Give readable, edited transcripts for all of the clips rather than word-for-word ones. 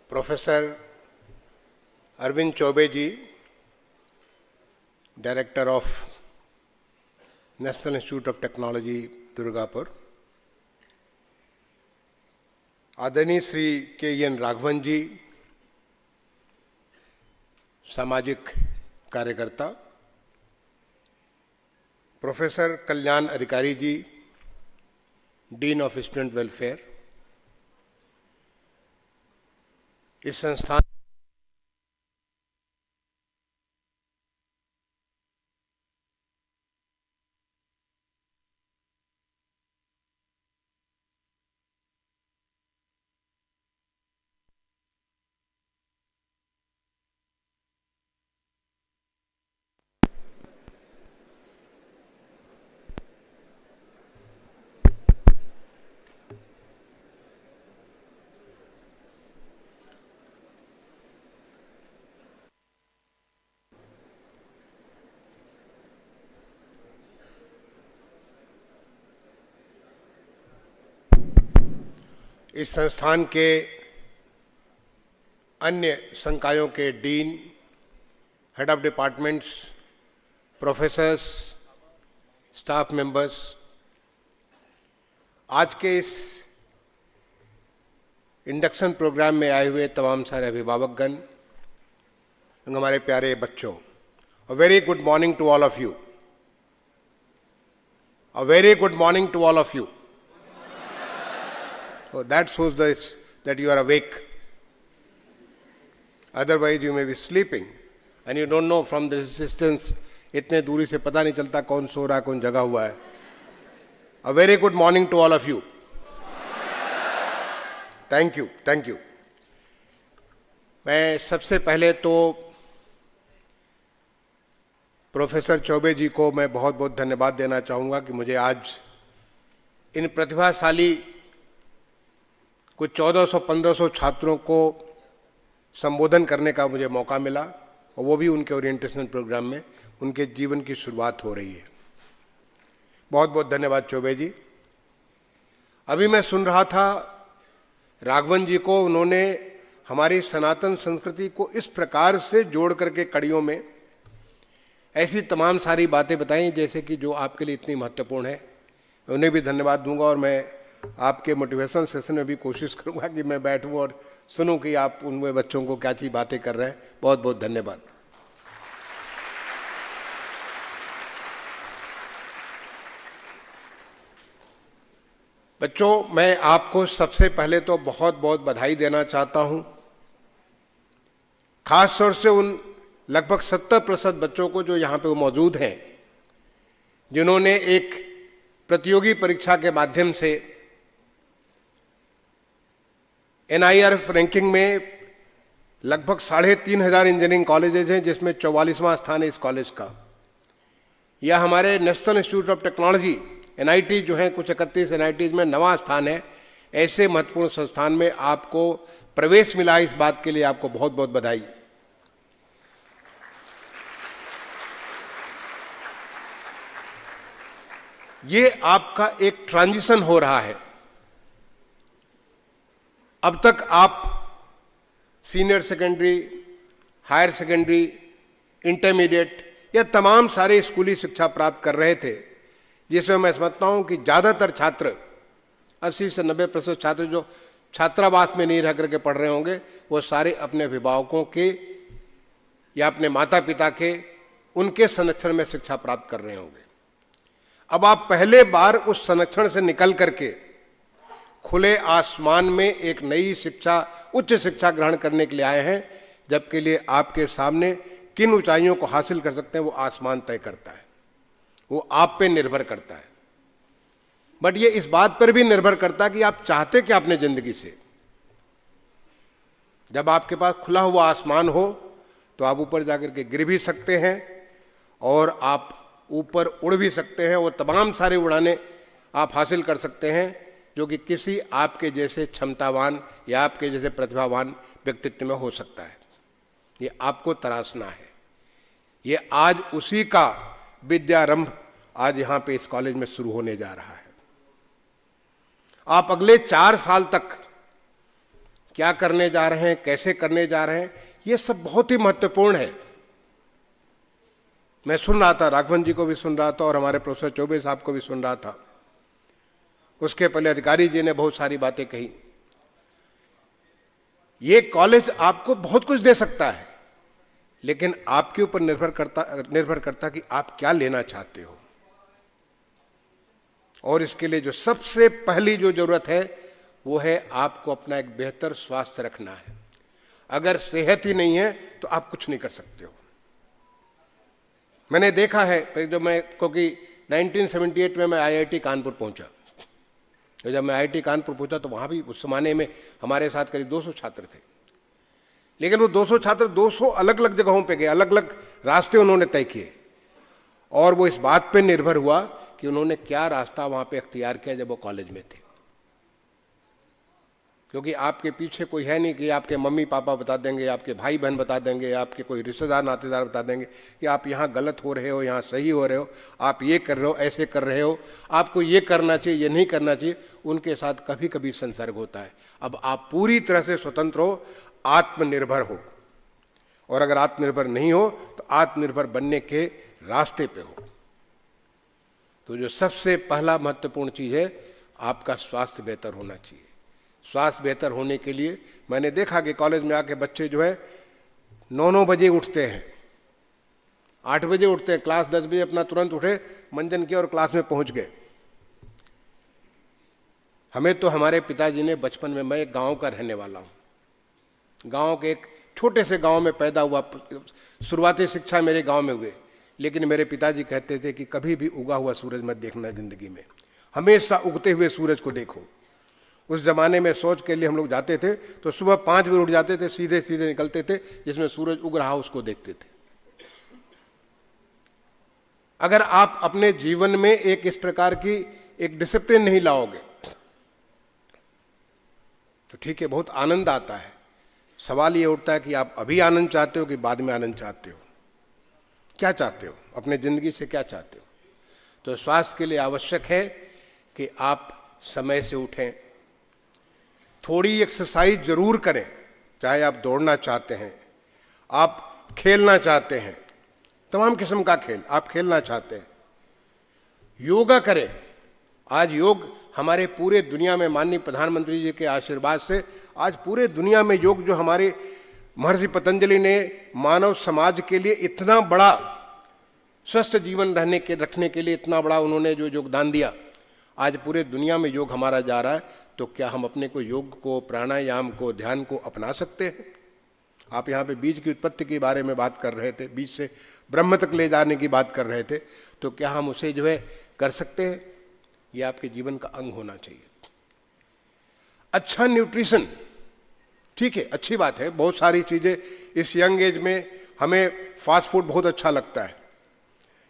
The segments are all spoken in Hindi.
Professor Arvind Chaubey ji, director of national institute of technology Durgapur, आदरणीय श्री के.एन. राघवन जी, सामाजिक कार्यकर्ता, प्रोफेसर कल्याण अधिकारी जी, डीन ऑफ स्टूडेंट वेलफेयर, इस संस्थान इस संस्थान के अन्य संकायों के dean, head of departments, professors, staff members, आज के इस इंडक्शन प्रोग्राम में आए हुए तमाम सारे अभिभावकगण, हमारे प्यारे बच्चों, a very good morning to all of you. A very good morning to all of you. So that shows this that you are awake. Otherwise you may be sleeping and you don't know from this distance. इतने दूरी से पता नहीं चलता कौन सो रहा कौन जगा हुआ है। A very good morning to all of you. Thank you, thank you. मैं सबसे पहले तो प्रोफेसर चौबे जी को मैं बहुत बहुत धन्यवाद देना चाहूँगा कि मुझे आज इन प्रतिभाशाली कुछ 1400-1500 छात्रों को संबोधन करने का मुझे मौका मिला, और वो भी उनके ओरिएंटेशन प्रोग्राम में उनके जीवन की शुरुआत हो रही है। बहुत बहुत धन्यवाद चौबे जी। अभी मैं सुन रहा था राघवन जी को, उन्होंने हमारी सनातन संस्कृति को इस प्रकार से जोड़ करके कड़ियों में ऐसी तमाम सारी बातें बताई जैसे कि जो आपके लिए इतनी महत्वपूर्ण है। उन्हें भी धन्यवाद दूंगा, और मैं आपके मोटिवेशन सेशन में भी कोशिश करूंगा कि मैं बैठूं और सुनूं कि आप उनमें बच्चों को क्या चीज बातें कर रहे हैं। बहुत बहुत धन्यवाद। बच्चों, मैं आपको सबसे पहले तो बहुत बहुत बधाई देना चाहता हूं, खास तौर से उन लगभग 70% बच्चों को जो यहां पे मौजूद हैं, जिन्होंने एक प्रतियोगी परीक्षा के माध्यम से NIRF रैंकिंग में लगभग 3500 इंजीनियरिंग कॉलेजेस हैं, जिसमें 44वां स्थान है इस कॉलेज का। यह हमारे national institute of technology NIT जो है, कुछ 31 NITs में 9वां स्थान है। ऐसे महत्वपूर्ण संस्थान में आपको प्रवेश मिला, इस बात के लिए आपको बहुत बहुत बधाई। ये आपका एक ट्रांजिशन हो रहा है। अब तक आप senior secondary, higher secondary, intermediate या तमाम सारे स्कूली शिक्षा प्राप्त कर रहे थे, जिसमें मैं समझता हूं कि ज्यादातर छात्र 80 से 90% छात्र जो छात्रावास में नहीं रह करके पढ़ रहे होंगे, वो सारे अपने अभिभावकों के या अपने माता पिता के उनके संरक्षण में शिक्षा प्राप्त कर रहे होंगे। अब आप पहले बार उस संरक्षण से निकल करके खुले आसमान में एक नई शिक्षा, उच्च शिक्षा ग्रहण करने के लिए आए हैं, जबकि लिए आपके सामने किन ऊंचाइयों को हासिल कर सकते हैं वो आसमान तय करता है, वो आप पे निर्भर करता है। बट ये इस बात पर भी निर्भर करता है कि आप चाहते क्या अपने जिंदगी से। जब आपके पास खुला हुआ आसमान हो तो आप ऊपर जाकर के गिर भी सकते हैं और आप ऊपर उड़ भी सकते हैं। वो तमाम सारे उड़ाने आप हासिल कर सकते हैं जो कि किसी आपके जैसे क्षमतावान या आपके जैसे प्रतिभावान व्यक्तित्व में हो सकता है। ये आपको तराशना है। ये आज उसी का विद्यारंभ आज यहां पे इस कॉलेज में शुरू होने जा रहा है। आप अगले 4 साल तक क्या करने जा रहे हैं, कैसे करने जा रहे हैं, ये सब बहुत ही महत्वपूर्ण है। मैं सुन रहा था, राघवन जी को भी सुन रहा था और हमारे प्रोफेसर चौबे साहब को भी सुन रहा था। उसके पहले अधिकारी जी ने बहुत सारी बातें कही। ये कॉलेज आपको बहुत कुछ दे सकता है, लेकिन आपके ऊपर निर्भर करता कि आप क्या लेना चाहते हो। और इसके लिए जो सबसे पहली जो जरूरत है वो है आपको अपना एक बेहतर स्वास्थ्य रखना है। अगर सेहत ही नहीं है तो आप कुछ नहीं कर सकते हो। मैंने देखा है, जो मैं क्योंकि 1978 में मैं आईआईटी कानपुर पहुंचा, तो जब मैं आईआईटी कानपुर पहुंचा तो वहां भी उस जमाने में हमारे साथ करीब 200 छात्र थे। लेकिन वो 200 छात्र 200 अलग अलग जगहों पे गए, अलग अलग रास्ते उन्होंने तय किए, और वो इस बात पे निर्भर हुआ कि उन्होंने क्या रास्ता वहां पे अख्तियार किया जब वो कॉलेज में थे। क्योंकि आपके पीछे कोई है नहीं कि आपके मम्मी पापा बता देंगे, आपके भाई बहन बता देंगे, आपके कोई रिश्तेदार नातेदार बता देंगे कि आप यहाँ गलत हो रहे हो, यहाँ सही हो रहे हो, आप ये कर रहे हो, ऐसे कर रहे हो, आपको ये करना चाहिए, ये नहीं करना चाहिए। उनके साथ कभी कभी संसर्ग होता है। अब आप पूरी तरह से स्वतंत्र हो, आत्मनिर्भर हो, और अगर आत्मनिर्भर नहीं हो तो आत्मनिर्भर बनने के रास्ते पे हो। तो जो सबसे पहला महत्वपूर्ण चीज है, आपका स्वास्थ्य बेहतर होना चाहिए। स्वास्थ्य बेहतर होने के लिए मैंने देखा कि कॉलेज में आके बच्चे जो है 9-9 बजे उठते हैं, 8 बजे उठते हैं, क्लास 10 बजे अपना तुरंत उठे, मंजन किया और क्लास में पहुंच गए। हमें तो हमारे पिताजी ने बचपन में, मैं एक गांव का रहने वाला हूं, गांव के एक छोटे से गांव में पैदा हुआ, शुरुआती शिक्षा मेरे गांव में हुए, लेकिन मेरे पिताजी कहते थे कि कभी भी उगा हुआ सूरज मत देखना जिंदगी में, हमेशा उगते हुए सूरज को देखो। उस जमाने में सोच के लिए हम लोग जाते थे तो सुबह 5 बजे उठ जाते थे, सीधे सीधे निकलते थे, जिसमें सूरज उग रहा उसको देखते थे। अगर आप अपने जीवन में एक इस प्रकार की एक डिसिप्लिन नहीं लाओगे तो ठीक है, बहुत आनंद आता है। सवाल ये उठता है कि आप अभी आनंद चाहते हो कि बाद में आनंद चाहते हो, क्या चाहते हो, अपने जिंदगी से क्या चाहते हो। तो स्वास्थ्य के लिए आवश्यक है कि आप समय से उठें, थोड़ी एक्सरसाइज जरूर करें, चाहे आप दौड़ना चाहते हैं, आप खेलना चाहते हैं, तमाम किस्म का खेल आप खेलना चाहते हैं, योगा करें। आज योग हमारे पूरे दुनिया में, माननीय प्रधानमंत्री जी के आशीर्वाद से आज पूरे दुनिया में योग, जो हमारे महर्षि पतंजलि ने मानव समाज के लिए इतना बड़ा स्वस्थ जीवन रखने के लिए इतना बड़ा उन्होंने जो योगदान दिया, आज पूरे दुनिया में योग हमारा जा रहा है। तो क्या हम अपने को योग को, प्राणायाम को, ध्यान को अपना सकते हैं? आप यहाँ पे बीज की उत्पत्ति के बारे में बात कर रहे थे, बीज से ब्रह्म तक ले जाने की बात कर रहे थे, तो क्या हम उसे जो है कर सकते हैं? यह आपके जीवन का अंग होना चाहिए। अच्छा न्यूट्रिशन, ठीक है, अच्छी बात है, बहुत सारी चीजें इस यंग एज में हमें फास्ट फूड बहुत अच्छा लगता है,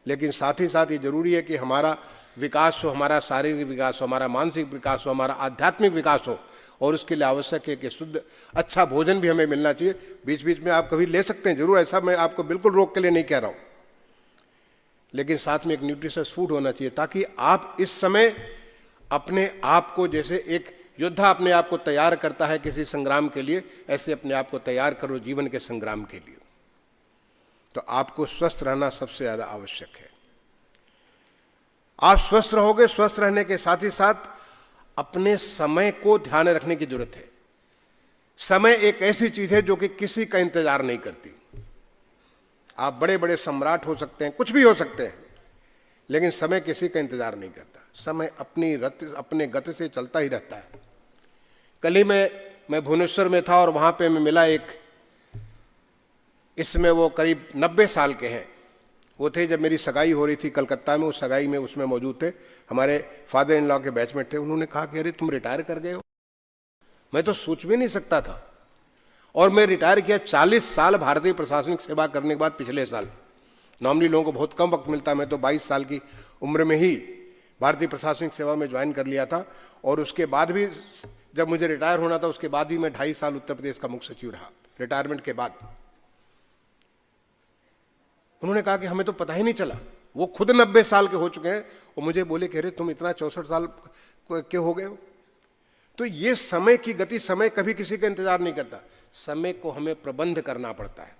लेकिन साथ ही साथ ये जरूरी है कि हमारा विकास हो, हमारा शारीरिक विकास हो, हमारा मानसिक विकास हो, हमारा आध्यात्मिक विकास हो, और उसके लिए आवश्यक है कि शुद्ध अच्छा भोजन भी हमें मिलना चाहिए। बीच बीच में आप कभी ले सकते हैं जरूर, ऐसा मैं आपको बिल्कुल रोक के लिए नहीं कह रहा हूं, लेकिन साथ में एक न्यूट्रिशियस फूड होना चाहिए, ताकि आप इस समय अपने आप को, जैसे एक योद्धा अपने आप को तैयार करता है किसी संग्राम के लिए, ऐसे अपने आप को तैयार करो जीवन के संग्राम के लिए। तो आपको स्वस्थ रहना सबसे ज्यादा आवश्यक है। आप स्वस्थ रहोगे, स्वस्थ रहने के साथ ही साथ अपने समय को ध्यान रखने की जरूरत है। समय एक ऐसी चीज है जो कि किसी का इंतजार नहीं करती। आप बड़े बड़े सम्राट हो सकते हैं, कुछ भी हो सकते हैं, लेकिन समय किसी का इंतजार नहीं करता। समय अपने गति से चलता ही रहता है। कल ही मैं भुवनेश्वर में था और वहां पे मैं मिला एक, इसमें वो करीब 90 साल के हैं, वो थे जब मेरी सगाई हो रही थी कलकत्ता में, उस सगाई में उसमें मौजूद थे, हमारे फादर इन लॉ के बैचमेट थे। उन्होंने कहा कि अरे तुम रिटायर कर गए हो। मैं तो सोच भी नहीं सकता था। और मैं रिटायर किया 40 साल भारतीय प्रशासनिक सेवा करने के बाद पिछले साल। नॉर्मली लोगों को बहुत कम वक्त मिलता है, मैं तो 22 साल की उम्र में ही भारतीय प्रशासनिक सेवा में ज्वाइन कर लिया था, और उसके बाद भी जब मुझे रिटायर होना था उसके बाद भी मैं 2.5 साल उत्तर प्रदेश का मुख्य सचिव रहा रिटायरमेंट के बाद। उन्होंने कहा कि हमें तो पता ही नहीं चला। वो खुद 90 साल के हो चुके हैं और मुझे बोले कि अरे तुम इतना 64 साल के हो गए हो। तो ये समय की गति, समय कभी किसी का इंतजार नहीं करता, समय को हमें प्रबंध करना पड़ता है।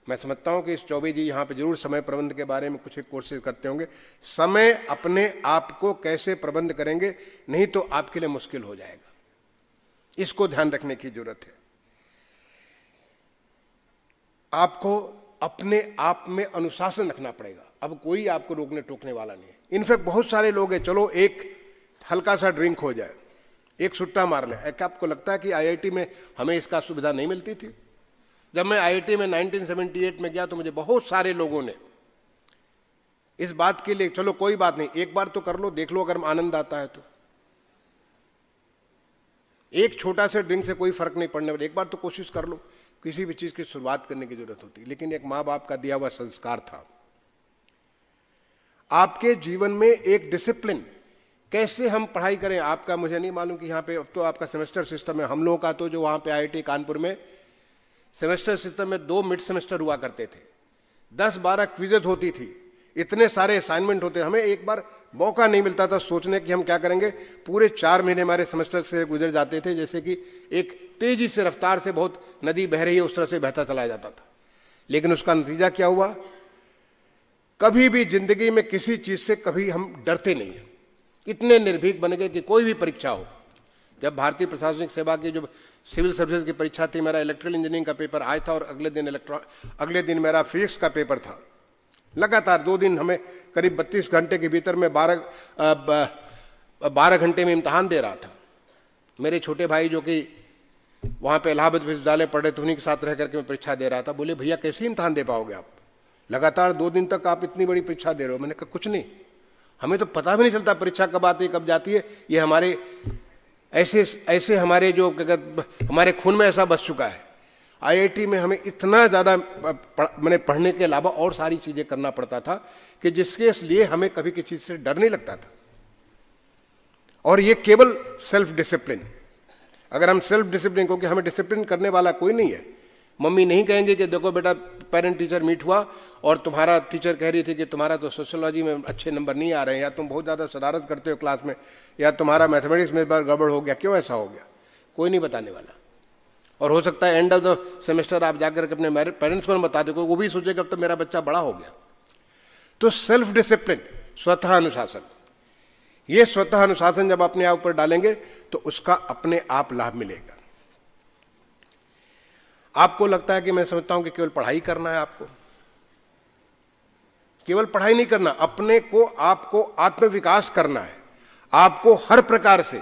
मैं समझता हूं कि इस चौबे जी यहां पे जरूर समय प्रबंध के बारे में कुछ एक कोर्सेज करते होंगे। समय अपने आप को कैसे प्रबंध करेंगे, नहीं तो आपके लिए मुश्किल हो जाएगा, इसको ध्यान रखने की जरूरत है। आपको अपने आप में अनुशासन रखना पड़ेगा। अब कोई आपको रोकने टोकने वाला नहीं है। इनफैक्ट बहुत सारे लोग हैं, चलो एक हल्का सा ड्रिंक हो जाए, एक सुट्टा मार ले। क्या आपको लगता है कि आईआईटी में हमें इसका सुविधा नहीं मिलती थी? जब मैं आईआईटी में 1978 में गया तो मुझे बहुत सारे लोगों ने इस बात के लिए, चलो कोई बात नहीं, एक बार तो कर लो, देख लो अगर आनंद आता है तो। एक छोटा सा ड्रिंक से कोई फर्क नहीं पड़ने वाला, एक बार तो कोशिश कर लो। किसी भी चीज की शुरुआत करने की जरूरत होती, लेकिन एक माँ बाप का दिया हुआ संस्कार था। आपके जीवन में एक डिसिप्लिन, कैसे हम पढ़ाई करें आपका मुझे नहीं मालूम कि यहाँ पे अब तो आपका सेमेस्टर सिस्टम है। हम लोगों का तो जो वहाँ पे आईआईटी कानपुर में सेमेस्टर सिस्टम में 2 मिड सेमेस्टर हुआ करते थे, 10-12 क्विजेज होती थी, इतने सारे असाइनमेंट होते, हमें एक बार मौका नहीं मिलता था सोचने कि हम क्या करेंगे। पूरे 4 महीने हमारे सेमेस्टर से गुजर जाते थे, जैसे कि एक तेजी से रफ्तार से बहुत नदी बह रही है उस तरह से बहता चला जाता था। लेकिन उसका नतीजा क्या हुआ, कभी भी जिंदगी में किसी चीज से कभी हम डरते नहीं है, इतने निर्भीक बन गए कि कोई भी परीक्षा हो। जब भारतीय प्रशासनिक सेवा की जो सिविल सर्विसेज की परीक्षा थी, मेरा इलेक्ट्रिकल इंजीनियरिंग का पेपर आया था और अगले दिन मेरा फिजिक्स का पेपर था। लगातार 2 दिन हमें करीब 32 घंटे के भीतर में 12 घंटे में इम्तहान दे रहा था। मेरे छोटे भाई जो कि वहाँ पे इलाहाबाद विश्वविद्यालय पढ़े थे, उन्हीं के साथ रह करके मैं परीक्षा दे रहा था। बोले भैया कैसे इम्तहान दे पाओगे आप, लगातार 2 दिन तक आप इतनी बड़ी परीक्षा दे रहे हो। मैंने कहा कुछ नहीं, हमें तो पता भी नहीं चलता परीक्षा कब आती है कब जाती है। ये हमारे ऐसे हमारे जो हमारे खून में ऐसा बस चुका है। आईआईटी में हमें इतना ज़्यादा मैंने पढ़ने के अलावा और सारी चीज़ें करना पड़ता था कि जिसके लिए हमें कभी किसी चीज़ से डर नहीं लगता था। और ये केवल सेल्फ डिसिप्लिन, अगर हम सेल्फ डिसिप्लिन, क्योंकि हमें डिसिप्लिन करने वाला कोई नहीं है। मम्मी नहीं कहेंगे कि देखो बेटा पेरेंट टीचर मीट हुआ और तुम्हारा टीचर कह रही थी कि तुम्हारा तो सोशियोलॉजी में अच्छे नंबर नहीं आ रहे हैं, या तुम बहुत ज़्यादा शरारत करते हो क्लास में, या तुम्हारा मैथमेटिक्स में इस बार गड़बड़ हो गया, क्यों ऐसा हो गया, कोई नहीं बताने वाला। और हो सकता है एंड ऑफ द सेमेस्टर आप जाकर के अपने पेरेंट्स को बता दो, वो भी सोचेगा अब तो मेरा बच्चा बड़ा हो गया। तो सेल्फ डिसिप्लिन, स्वतः अनुशासन, ये स्वतः अनुशासन जब अपने आप पर डालेंगे तो उसका अपने आप लाभ मिलेगा। आपको लगता है कि मैं समझता हूं कि केवल पढ़ाई करना है, आपको केवल पढ़ाई नहीं करना, अपने को आपको आत्मविकास करना है, आपको हर प्रकार से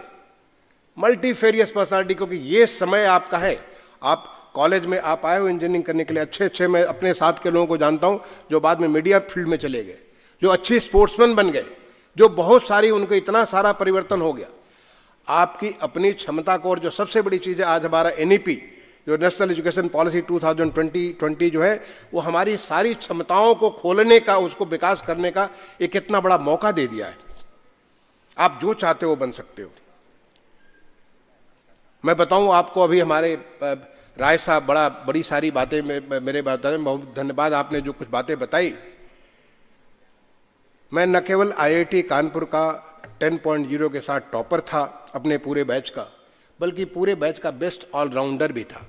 मल्टीफेरियस पर्सनालिटी, क्योंकि ये समय आपका है। आप कॉलेज में आप आए हो इंजीनियरिंग करने के लिए, अच्छे मैं अपने साथ के लोगों को जानता हूं जो बाद में मीडिया फील्ड में चले गए, जो अच्छे स्पोर्ट्समैन बन गए, जो बहुत सारी उनको इतना सारा परिवर्तन हो गया। आपकी अपनी क्षमता को, और जो सबसे बड़ी चीज है आज हमारा एनईपी जो नेशनल एजुकेशन पॉलिसी 2020 जो है, वो हमारी सारी क्षमताओं को खोलने का, उसको विकास करने का एक इतना बड़ा मौका दे दिया है। आप जो चाहते हो बन सकते हो। मैं बताऊं आपको, अभी हमारे राय साहब बड़ी सारी बातें मेरे बताने में बहुत धन्यवाद, आपने जो कुछ बातें बताई। मैं न केवल आईआईटी कानपुर का 10.0 के साथ टॉपर था अपने पूरे बैच का, बल्कि पूरे बैच का बेस्ट ऑलराउंडर भी था।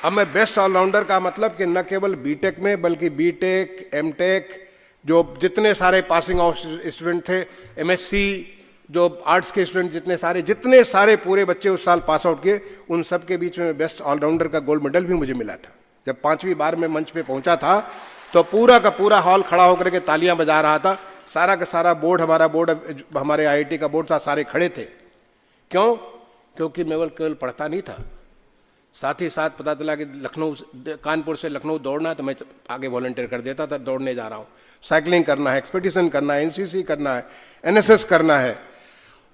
अब मैं बेस्ट ऑलराउंडर का मतलब कि न केवल बीटेक में बल्कि बीटेक, एमटेक, जो जितने सारे पासिंग आउट स्टूडेंट थे, एमएससी, जो आर्ट्स के स्टूडेंट जितने सारे पूरे बच्चे उस साल पास आउट किए, उन सब के बीच में बेस्ट ऑलराउंडर का गोल्ड मेडल भी मुझे मिला था। जब 5वीं बार में मंच पे पहुंचा था तो पूरा का पूरा हॉल खड़ा होकर के तालियां बजा रहा था। सारा का सारा बोर्ड, हमारे आईआईटी का बोर्ड था, सारे खड़े थे। क्यों? क्योंकि मैं केवल पढ़ता नहीं था, साथ ही साथ पता चला कि कानपुर से लखनऊ दौड़ना है तो मैं आगे वॉलंटियर कर देता था, दौड़ने जा रहा हूँ। साइकिलिंग करना है, एक्सपेडिशन करना है, एनसीसी करना है, एनएसएस करना है,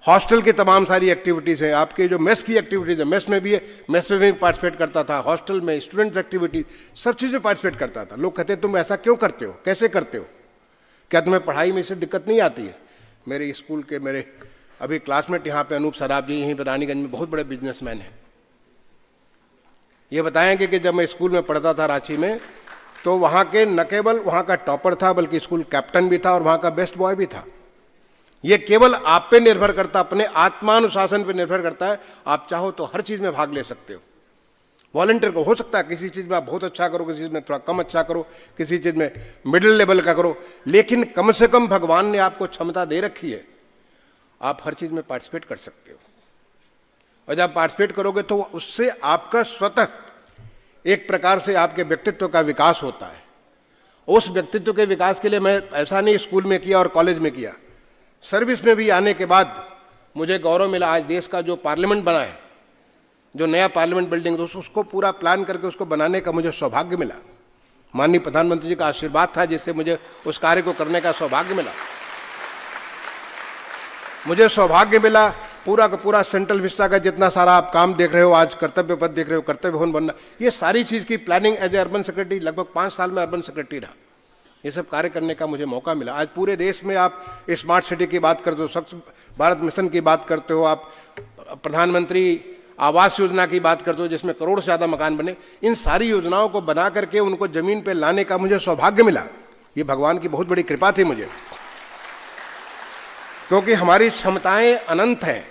हॉस्टल की तमाम सारी एक्टिविटीज़ हैं। आपके जो मेस की एक्टिविटीज़ है, मेस में भी पार्टिसिपेट करता था, हॉस्टल में स्टूडेंट्स एक्टिविटी, सब चीज़ें पार्टिसिपेट करता था। लोग कहते तुम ऐसा क्यों करते हो, कैसे करते हो, क्या तुम्हें पढ़ाई में इससे दिक्कत नहीं आती है? मेरे स्कूल के मेरे अभी क्लासमेट यहाँ पे अनूप सराब जी, यहीं पर रानीगंज में बहुत बड़े बिजनेसमैन हैं। ये बताएंगे कि जब मैं स्कूल में पढ़ता था रांची में, तो वहां के न केवल वहां का टॉपर था बल्कि स्कूल कैप्टन भी था और वहां का बेस्ट बॉय भी था। ये केवल आप पे निर्भर करता, अपने आत्मानुशासन पे निर्भर करता है। आप चाहो तो हर चीज में भाग ले सकते हो। वॉलंटियर को हो सकता है किसी चीज में आप बहुत अच्छा करो, किसी चीज में थोड़ा कम अच्छा करो, किसी चीज में मिडिल लेवल का करो, लेकिन कम से कम भगवान ने आपको क्षमता दे रखी है, आप हर चीज में पार्टिसिपेट कर सकते हो। और जब पार्टिसिपेट करोगे तो उससे आपका स्वतः एक प्रकार से आपके व्यक्तित्व का विकास होता है। उस व्यक्तित्व के विकास के लिए मैं ऐसा नहीं स्कूल में किया और कॉलेज में किया, सर्विस में भी आने के बाद मुझे गौरव मिला। आज देश का जो पार्लियामेंट बना है, जो नया पार्लियामेंट बिल्डिंग, उसको पूरा प्लान करके उसको बनाने का मुझे सौभाग्य मिला। माननीय प्रधानमंत्री जी का आशीर्वाद था जिससे मुझे उस कार्य को करने का सौभाग्य मिला। मुझे सौभाग्य मिला पूरा का पूरा सेंट्रल विस्टा का जितना सारा आप काम देख रहे हो, आज कर्तव्य पद देख रहे हो, कर्तव्य भवन बनना, ये सारी चीज की planning as a urban secretary, लगभग 5 साल में अर्बन सेक्रेटरी रहा। ये सब कार्य करने का मुझे मौका मिला। आज पूरे देश में आप स्मार्ट सिटी की बात करते हो, स्वच्छ भारत मिशन की बात करते हो, आप प्रधानमंत्री आवास योजना की बात करते हो जिसमें करोड़ से ज्यादा मकान बने। इन सारी योजनाओं को बना करके उनको जमीन पे लाने का मुझे सौभाग्य मिला। ये भगवान की बहुत बड़ी कृपा थी मुझे, क्योंकि हमारी क्षमताएं अनंत हैं।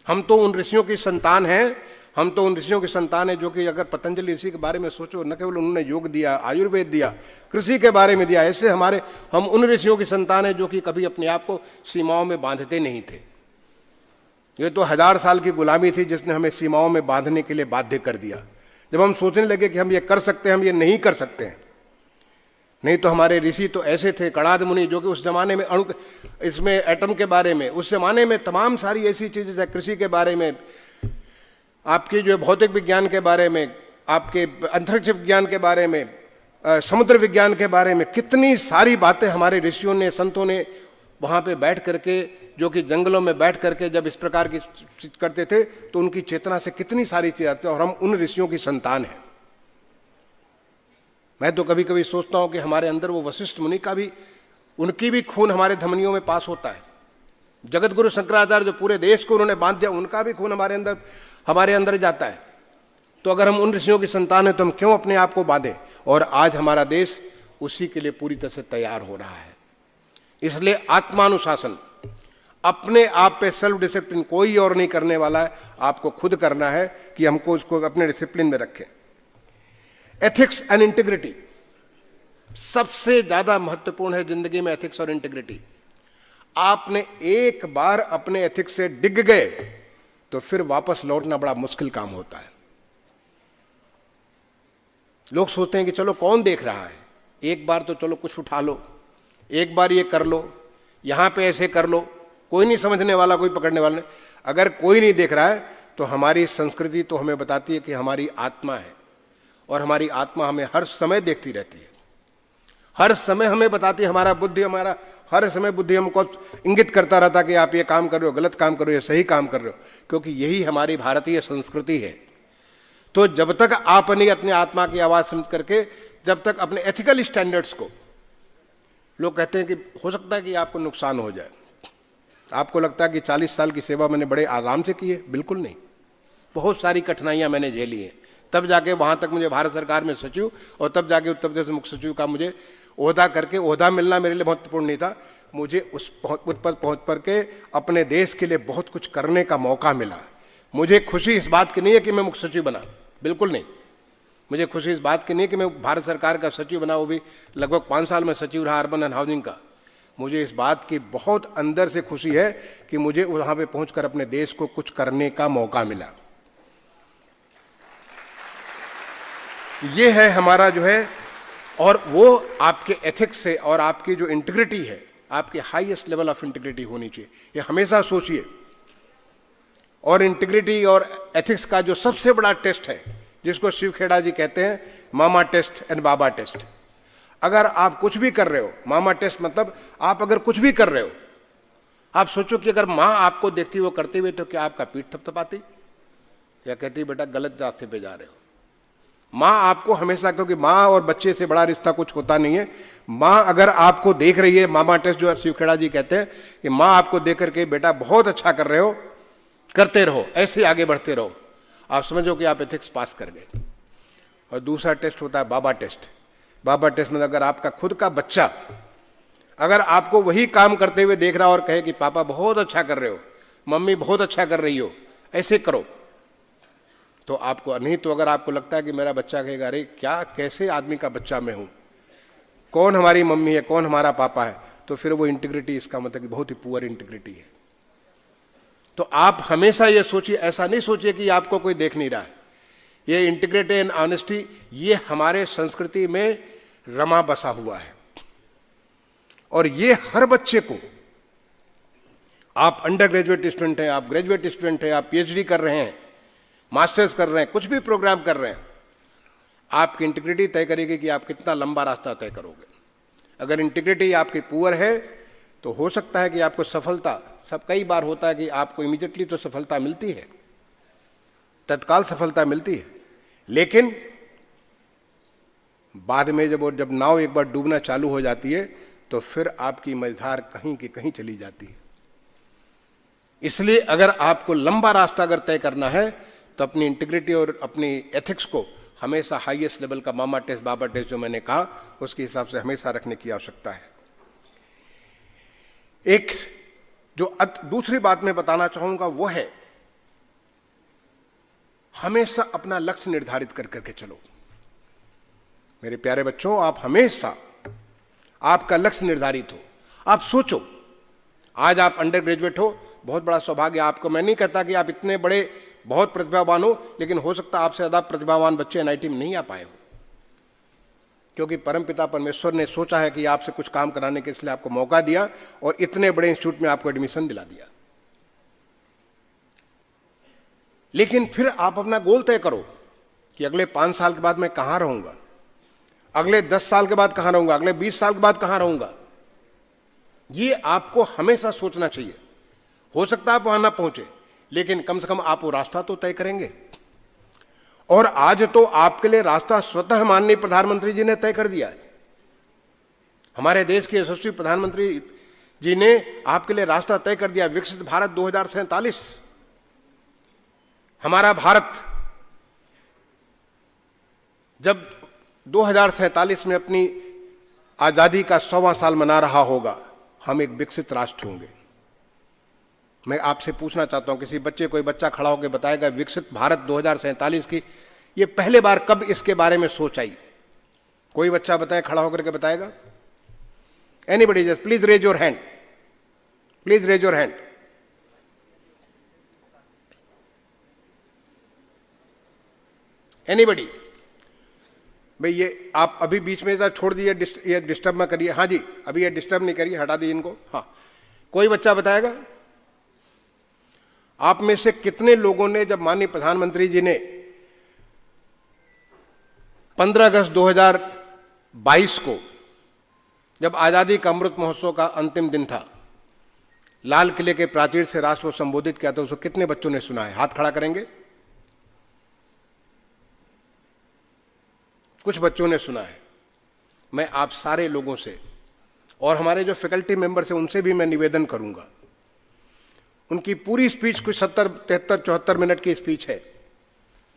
हम तो उन ऋषियों की संतान हैं, हम तो उन ऋषियों की संतान है जो कि अगर पतंजलि ऋषि के बारे में सोचो, न केवल उन्होंने योग दिया, आयुर्वेद दिया, कृषि के बारे में दिया, ऐसे हम उन ऋषियों की संतान है जो कि कभी अपने आप को सीमाओं में बांधते नहीं थे। ये तो 1000 साल की गुलामी थी जिसने हमें सीमाओं में बांधने के लिए बाध्य कर दिया। जब हम सोचने लगे कि हम ये कर सकते हैं, हम ये नहीं कर सकते हैं। नहीं तो हमारे ऋषि तो ऐसे थे, कणाद मुनि, जो कि उस जमाने में इसमें एटम के बारे में, उस जमाने में तमाम सारी ऐसी चीजें, चाहे कृषि के बारे में, आपके जो भौतिक विज्ञान के बारे में, आपके अंतरिक्ष विज्ञान के बारे में, समुद्र विज्ञान के बारे में, कितनी सारी बातें हमारे ऋषियों ने, संतों ने वहां पे बैठ करके, जो कि जंगलों में बैठ करके जब इस प्रकार की करते थे तो उनकी चेतना से कितनी सारी चीजें आती हैं। और हम उन ऋषियों की संतान हैं। मैं तो कभी कभी सोचता हूं कि हमारे अंदर वो वशिष्ठ मुनि का भी, उनकी भी खून हमारे धमनियों में पास होता है। जगत गुरु शंकराचार्य जो पूरे देश को उन्होंने बांध दिया, उनका भी खून हमारे अंदर जाता है। तो अगर हम उन ऋषियों की संतान हैं तो हम क्यों अपने आप को बांधे। और आज हमारा देश उसी के लिए पूरी तरह से तैयार हो रहा है। इसलिए आत्मानुशासन, अपने आप पे सेल्फ डिसिप्लिन कोई और नहीं करने वाला है, आपको खुद करना है कि हमको उसको अपने डिसिप्लिन में रखें। एथिक्स एंड इंटीग्रिटी सबसे ज्यादा महत्वपूर्ण है जिंदगी में, एथिक्स और इंटीग्रिटी। आपने एक बार अपने एथिक्स से डिग गए तो फिर वापस लौटना बड़ा मुश्किल काम होता है। लोग सोचते हैं कि चलो कौन देख रहा है, एक बार तो चलो कुछ उठा लो, एक बार ये कर लो, यहां पे ऐसे कर लो, कोई नहीं समझने वाला, कोई पकड़ने वाला नहीं। अगर कोई नहीं देख रहा है तो हमारी संस्कृति तो हमें बताती है कि हमारी आत्मा है, और हमारी आत्मा हमें हर समय देखती रहती है, हर समय हमें बताती है। हमारा हर समय बुद्धि हमको इंगित करता रहता कि आप ये काम कर रहे हो, गलत काम कर रहे हो, सही काम कर रहे हो, क्योंकि यही हमारी भारतीय संस्कृति है। तो जब तक आप नहीं अपनी आत्मा की आवाज समझ करके, जब तक अपने एथिकल स्टैंडर्ड्स को, लोग कहते हैं कि हो सकता है कि आपको नुकसान हो जाए। आपको लगता है कि 40 साल की सेवा मैंने बड़े आराम से की है? बिल्कुल नहीं, बहुत सारी कठिनाइयां मैंने झेली हैं। तब जाके वहां तक मुझे भारत सरकार में सचिव, और तब जाके उत्तर प्रदेश मुख्य सचिव का मुझे ओहदा करके, ओहदा मिलना मेरे लिए महत्वपूर्ण नहीं था, मुझे उस पद पहुंच पर के अपने देश के लिए बहुत कुछ करने का मौका मिला। मुझे खुशी इस बात की नहीं है कि मैं मुख्य सचिव बना, बिल्कुल नहीं। मुझे खुशी इस बात की नहीं है कि मैं भारत सरकार का सचिव बना, वो भी लगभग 5 साल में सचिव रहा अर्बन एंड हाउसिंग का। मुझे इस बात की बहुत अंदर से खुशी है कि मुझे वहां पे पहुंचकर अपने देश को कुछ करने का मौका मिला। ये है हमारा जो है, और वो आपके एथिक्स से, और आपकी जो इंटीग्रिटी है, आपके हाईएस्ट लेवल ऑफ इंटीग्रिटी होनी चाहिए, ये हमेशा सोचिए। और इंटीग्रिटी और एथिक्स का जो सबसे बड़ा टेस्ट है, जिसको शिव खेड़ा जी कहते हैं मामा टेस्ट एंड बाबा टेस्ट। अगर आप कुछ भी कर रहे हो, मामा टेस्ट मतलब आप अगर कुछ भी कर रहे हो, आप सोचो कि अगर माँ आपको देखती वो करते हुए तो क्या आपका पीठ थपथपाती, या कहती बेटा गलत रास्ते पे जा रहे हो। माँ आपको हमेशा, क्योंकि माँ और बच्चे से बड़ा रिश्ता कुछ होता नहीं है, माँ अगर आपको देख रही है, मामा टेस्ट जो शिव खेड़ा जी कहते हैं कि माँ आपको देख करके बेटा बहुत अच्छा कर रहे हो, करते रहो, ऐसे आगे बढ़ते रहो, आप समझो कि आप एथिक्स पास कर गए। और दूसरा टेस्ट होता है बाबा टेस्ट। बाबा टेस्ट में अगर आपका खुद का बच्चा अगर आपको वही काम करते हुए देख रहा और कहे कि पापा बहुत अच्छा कर रहे हो, मम्मी बहुत अच्छा कर रही हो, ऐसे करो, तो आपको नहीं, तो अगर आपको लगता है कि मेरा बच्चा कहेगा अरे क्या कैसे आदमी का बच्चा मैं हूं, कौन हमारी मम्मी है, कौन हमारा पापा है, तो फिर वो इंटीग्रिटी, इसका मतलब कि बहुत ही पुअर इंटीग्रिटी है। तो आप हमेशा ये सोचिए, ऐसा नहीं सोचिए कि आपको कोई देख नहीं रहा है। ये इंटीग्रिटी एंड ऑनेस्टी ये हमारे संस्कृति में रमा बसा हुआ है, और ये हर बच्चे को, आप अंडर ग्रेजुएट स्टूडेंट हैं, आप ग्रेजुएट स्टूडेंट हैं, आप पीएचडी कर रहे हैं, मास्टर्स कर रहे हैं, कुछ भी प्रोग्राम कर रहे हैं, आपकी इंटीग्रिटी तय करेगी कि आप कितना लंबा रास्ता तय करोगे। अगर इंटीग्रिटी आपकी पुअर है तो हो सकता है कि आपको सफलता, सब कई बार होता है कि आपको इमीडिएटली तो सफलता मिलती है, तत्काल सफलता मिलती है, लेकिन बाद में जब नाव एक बार डूबना चालू हो जाती है तो फिर आपकी मझधार कहीं की कहीं चली जाती है। इसलिए अगर आपको लंबा रास्ता अगर तय करना है तो अपनी इंटीग्रिटी और अपनी एथिक्स को हमेशा हाईएस्ट लेवल का मामा टेस्ट, बाबा टेस्ट जो मैंने कहा, उसके हिसाब से हमेशा रखने की आवश्यकता है। एक जो दूसरी बात मैं बताना चाहूंगा वो है, हमेशा अपना लक्ष्य निर्धारित कर करके चलो। मेरे प्यारे बच्चों, आप हमेशा आपका लक्ष्य निर्धारित हो। आप सोचो, आज आप अंडर ग्रेजुएट हो, बहुत बड़ा सौभाग्य आपको। मैं नहीं कहता कि आप इतने बड़े बहुत प्रतिभावान हो, लेकिन हो सकता है आपसे ज्यादा प्रतिभावान बच्चे एनआईटी में नहीं आ पाए हो, क्योंकि परमपिता परमेश्वर ने सोचा है कि आपसे कुछ काम कराने के, इसलिए आपको मौका दिया और इतने बड़े इंस्टीट्यूट में आपको एडमिशन दिला दिया। लेकिन फिर आप अपना गोल तय करो कि अगले 5 साल के बाद मैं कहां रहूंगा, अगले 10 साल के बाद कहां रहूंगा, अगले 20 साल के बाद कहां रहूंगा। ये आपको हमेशा सोचना चाहिए। हो सकता है आप वहां ना पहुंचे, लेकिन कम से कम आप वो रास्ता तो तय करेंगे। और आज तो आपके लिए रास्ता स्वतः माननीय प्रधानमंत्री जी ने तय कर दिया है। हमारे देश के यशस्वी प्रधानमंत्री जी ने आपके लिए रास्ता तय कर दिया, विकसित भारत 2047। हमारा भारत जब 2047 में अपनी आजादी का 100वां साल मना रहा होगा, हम एक विकसित राष्ट्र होंगे। मैं आपसे पूछना चाहता हूं, किसी बच्चे, कोई बच्चा खड़ा होकर बताएगा विकसित भारत 2047 की ये पहले बार कब इसके बारे में सोच आई? कोई बच्चा बताए, खड़ा होकर के बताएगा? Anybody, just please raise your hand, please raise your hand. Anybody? भाई ये आप अभी बीच में इधर छोड़ दीजिए, ये डिस्टर्ब मत करिए। हाँ जी, अभी ये डिस्टर्ब नहीं करिए, हटा दीजिए इनको। हाँ, कोई बच्चा बताएगा? आप में से कितने लोगों ने, जब माननीय प्रधानमंत्री जी ने 15 अगस्त 2022 को, जब आजादी का अमृत महोत्सव का अंतिम दिन था, लाल किले के प्राचीर से राष्ट्र को संबोधित किया था, उसको कितने बच्चों ने सुना है? हाथ खड़ा करेंगे। कुछ बच्चों ने सुना है। मैं आप सारे लोगों से और हमारे जो फैकल्टी मेंबर्स हैं उनसे भी मैं निवेदन करूंगा, उनकी पूरी स्पीच, कुछ 70, 73, 74 मिनट की स्पीच है,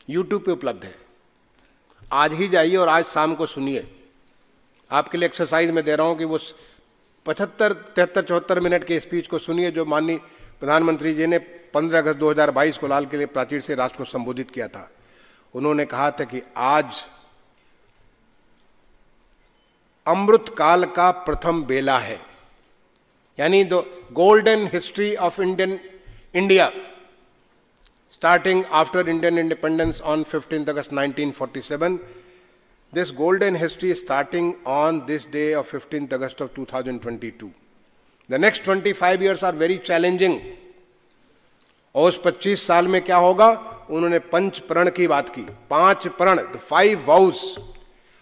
यूट्यूब पे उपलब्ध है। आज ही जाइए और आज शाम को सुनिए। आपके लिए एक्सरसाइज में दे रहा हूं कि वो 75, 73, 74 मिनट की स्पीच को सुनिए, जो माननीय प्रधानमंत्री जी ने 15 अगस्त 2022 को लाल किले प्राचीर से राष्ट्र को संबोधित किया था। उन्होंने कहा था कि आज अमृत काल का प्रथम बेला है, यानी the golden history of India starting after Indian independence on 15th August 1947. This golden history is starting on this day of 15th August of 2022. The next 25 years are very challenging. और उस 25 साल में क्या होगा? उन्होंने 5 प्रण की बात की। 5 प्रण, the 5 vows।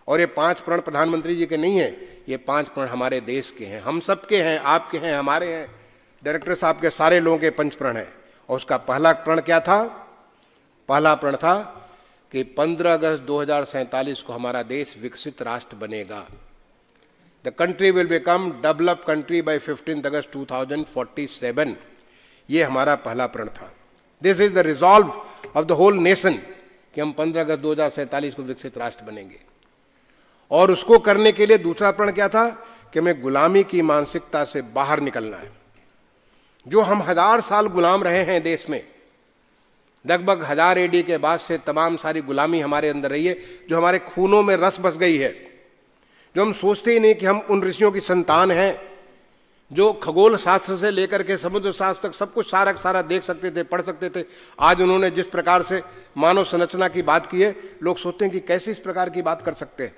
और ये 5 प्रण प्रधानमंत्री जी के नहीं है, ये 5 प्रण हमारे देश के हैं, हम सबके हैं, आपके हैं, हमारे हैं, डायरेक्टर साहब के, सारे लोगों के 5 प्रण हैं। और उसका पहला प्रण क्या था? पहला प्रण था कि 15 अगस्त 2047 को हमारा देश विकसित राष्ट्र बनेगा। The country will become developed country by 15 अगस्त 2047। ये हमारा पहला प्रण था। This is the resolve of the whole nation कि हम 15 अगस्त 2047 को विकसित राष्ट्र बनेंगे। और उसको करने के लिए दूसरा प्रण क्या था कि हमें गुलामी की मानसिकता से बाहर निकलना है। जो हम 1000 साल गुलाम रहे हैं देश में, लगभग 1000 AD के बाद से तमाम सारी गुलामी हमारे अंदर रही है, जो हमारे खूनों में रस बस गई है, जो हम सोचते ही नहीं कि हम उन ऋषियों की संतान हैं जो खगोल शास्त्र से लेकर के समुद्र शास्त्र तक सब कुछ सारा देख सकते थे, पढ़ सकते थे। आज उन्होंने जिस प्रकार से मानव संरचना की बात की है, लोग सोचते हैं कि कैसे इस प्रकार की बात कर सकते हैं।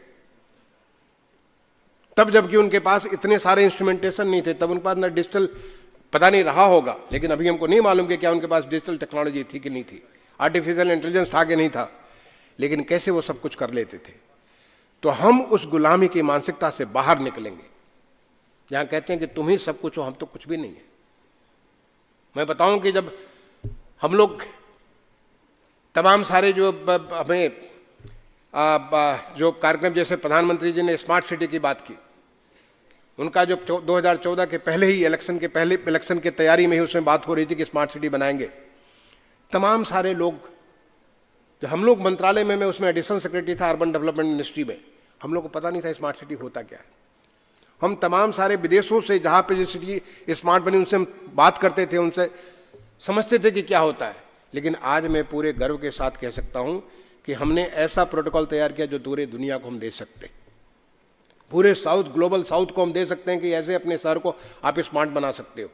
तब जबकि उनके पास इतने सारे इंस्ट्रूमेंटेशन नहीं थे, तब उनके पास ना डिजिटल, पता नहीं रहा होगा, लेकिन अभी हमको नहीं मालूम कि क्या उनके पास डिजिटल टेक्नोलॉजी थी कि नहीं थी, आर्टिफिशियल इंटेलिजेंस था कि नहीं था, लेकिन कैसे वो सब कुछ कर लेते थे। तो हम उस गुलामी की मानसिकता से बाहर निकलेंगे, जहां कहते हैं कि तुम ही सब कुछ हो, हम तो कुछ भी नहीं है। मैं बताऊं कि जब हम लोग तमाम सारे जो हमें जो कार्यक्रम, जैसे प्रधानमंत्री जी ने स्मार्ट सिटी की बात की, उनका जो 2014 के पहले ही इलेक्शन के तैयारी में ही उसमें बात हो रही थी कि स्मार्ट सिटी बनाएंगे। तमाम सारे लोग, जो हम लोग मंत्रालय में, मैं उसमें एडिशनल सेक्रेटरी था अर्बन डेवलपमेंट मिनिस्ट्री में, हम लोग को पता नहीं था स्मार्ट सिटी होता क्या है। हम तमाम सारे विदेशों से जहाँ पे जो सिटी स्मार्ट बनी उनसे हम बात करते थे, उनसे समझते थे कि क्या होता है। लेकिन आज मैं पूरे गर्व के साथ कह सकता हूँ कि हमने ऐसा प्रोटोकॉल तैयार किया जो पूरे दुनिया को हम दे सकते, पूरे साउथ, ग्लोबल साउथ को हम दे सकते हैं कि ऐसे अपने शहर को आप स्मार्ट बना सकते हो।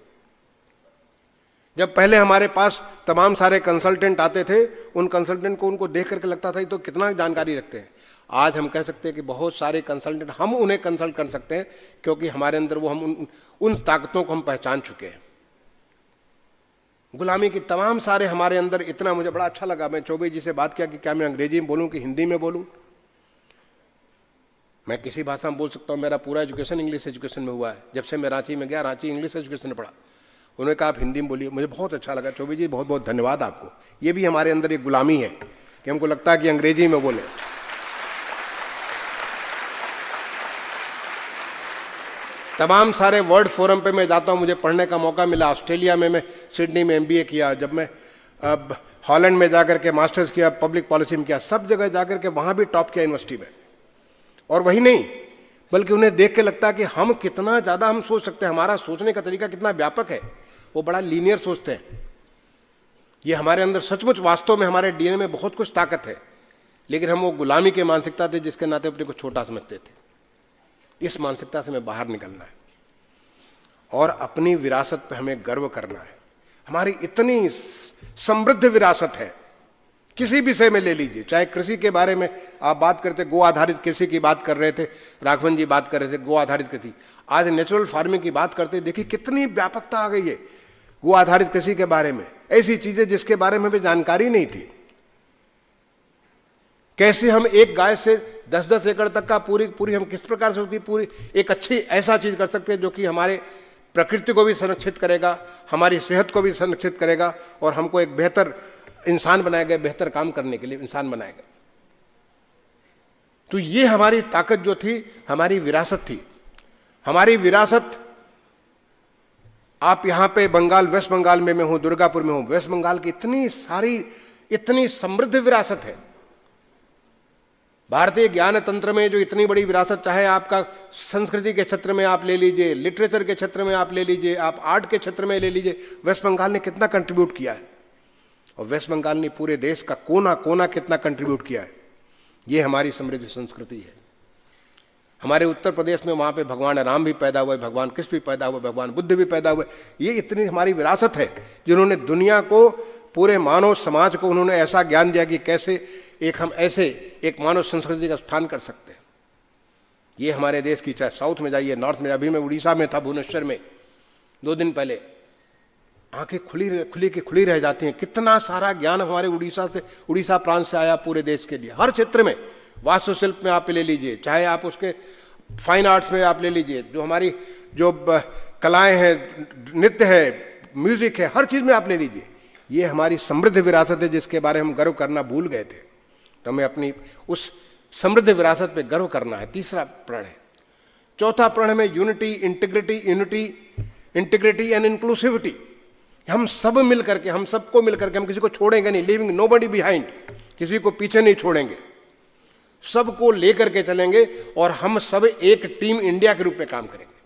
जब पहले हमारे पास तमाम सारे कंसल्टेंट आते थे, उन कंसल्टेंट को उनको देख करके लगता था तो कितना जानकारी रखते हैं। आज हम कह सकते हैं कि बहुत सारे कंसल्टेंट, हम उन्हें कंसल्ट कर सकते हैं क्योंकि हमारे अंदर वो हम उन ताकतों को हम पहचान चुके हैं। गुलामी की तमाम सारे हमारे अंदर, इतना मुझे बड़ा अच्छा लगा, मैं चौबे जी से बात किया कि क्या मैं अंग्रेजी में बोलूं कि हिंदी में बोलूं। मैं किसी भाषा में बोल सकता हूं, मेरा पूरा एजुकेशन इंग्लिश एजुकेशन में हुआ है। जब से मैं रांची में गया, रांची इंग्लिश एजुकेशन पढ़ा। उन्होंने कहा आप हिंदी में बोलिए, मुझे बहुत अच्छा लगा। चौबे जी बहुत बहुत धन्यवाद आपको। ये भी हमारे अंदर एक गुलामी है कि हमको लगता है कि अंग्रेजी में बोले। तमाम सारे वर्ल्ड फोरम पे मैं जाता हूं, मुझे पढ़ने का मौका मिला। ऑस्ट्रेलिया में मैं सिडनी में MBA किया, जब मैं हॉलैंड में जाकर के मास्टर्स किया, पब्लिक पॉलिसी में किया, सब जगह जाकर के वहां भी टॉप किया यूनिवर्सिटी में। और वही नहीं, बल्कि उन्हें देख के लगता है कि हम कितना ज़्यादा हम सोच सकते हैं, हमारा सोचने का तरीका कितना व्यापक है। वो बड़ा लीनियर सोचते हैं। ये हमारे अंदर सचमुच वास्तव में हमारे DNA में बहुत कुछ ताकत है, लेकिन हम वो गुलामी के मानसिकता थे जिसके नाते अपने को छोटा समझते थे। इस मानसिकता से हमें बाहर निकलना है और अपनी विरासत पे हमें गर्व करना है। हमारी इतनी समृद्ध विरासत है, किसी विषय में ले लीजिए, चाहे कृषि के बारे में आप बात करते, गो आधारित कृषि की बात कर रहे थे, राघवन जी बात कर रहे थे गो आधारित कृषि। आज नेचुरल फार्मिंग की बात करते, देखिए कितनी व्यापकता आ गई है गो आधारित कृषि के बारे में। ऐसी चीजें जिसके बारे में भी जानकारी नहीं थी। कैसे हम एक गाय से 10-10 एकड़ तक का पूरी हम किस प्रकार से उसकी पूरी एक अच्छी ऐसा चीज कर सकते हैं जो कि हमारे प्रकृति को भी संरक्षित करेगा, हमारी सेहत को भी संरक्षित करेगा और हमको एक बेहतर इंसान बनाएगा, बेहतर काम करने के लिए इंसान बनाएगा। तो ये हमारी ताकत जो थी, हमारी विरासत थी। हमारी विरासत, आप यहां पे बंगाल, वेस्ट बंगाल में मैं हूं, दुर्गापुर में हूं, वेस्ट बंगाल की इतनी सारी, इतनी समृद्ध विरासत है। भारतीय ज्ञान तंत्र में जो इतनी बड़ी विरासत, चाहे आपका संस्कृति के क्षेत्र में आप ले लीजिए, लिटरेचर के क्षेत्र में आप ले लीजिए, आप आर्ट के क्षेत्र में ले लीजिए, वेस्ट बंगाल ने कितना कंट्रीब्यूट किया है। और वेस्ट बंगाल ने पूरे देश का कोना कोना कितना कंट्रीब्यूट किया है। ये हमारी समृद्ध संस्कृति है। हमारे उत्तर प्रदेश में वहां पे भगवान राम भी पैदा हुए, भगवान कृष्ण भी पैदा हुए, भगवान बुद्ध भी पैदा हुए। ये इतनी हमारी विरासत है जिन्होंने दुनिया को, पूरे मानव समाज को उन्होंने ऐसा ज्ञान दिया कि कैसे हम ऐसे एक मानव संस्कृति का स्थान कर सकते हैं। ये हमारे देश की, चाहे साउथ में जाइए, नॉर्थ में। अभी मैं उड़ीसा में था, भुवनेश्वर में 2 दिन पहले। आंखें खुली रह जाती हैं। कितना सारा ज्ञान हमारे उड़ीसा प्रांत से आया पूरे देश के लिए, हर क्षेत्र में। वास्तुशिल्प में आप ले लीजिए, चाहे आप उसके फाइन आर्ट्स में आप ले लीजिए, जो हमारी जो कलाएं हैं, नृत्य है, म्यूजिक है, हर चीज में आप ले लीजिए। ये हमारी समृद्ध विरासत है जिसके बारे में हम गर्व करना भूल गए थे। तो हमें अपनी उस समृद्ध विरासत पे गर्व करना है। तीसरा प्रण है। चौथा प्रण में यूनिटी, इंटीग्रिटी एंड इंक्लूसिविटी। हम सब मिल करके, हम सबको मिल करके, हम किसी को छोड़ेंगे नहीं, लीविंग नोबडी बिहाइंड, किसी को पीछे नहीं छोड़ेंगे। सबको लेकर के चलेंगे और हम सब एक टीम इंडिया के रूप में काम करेंगे।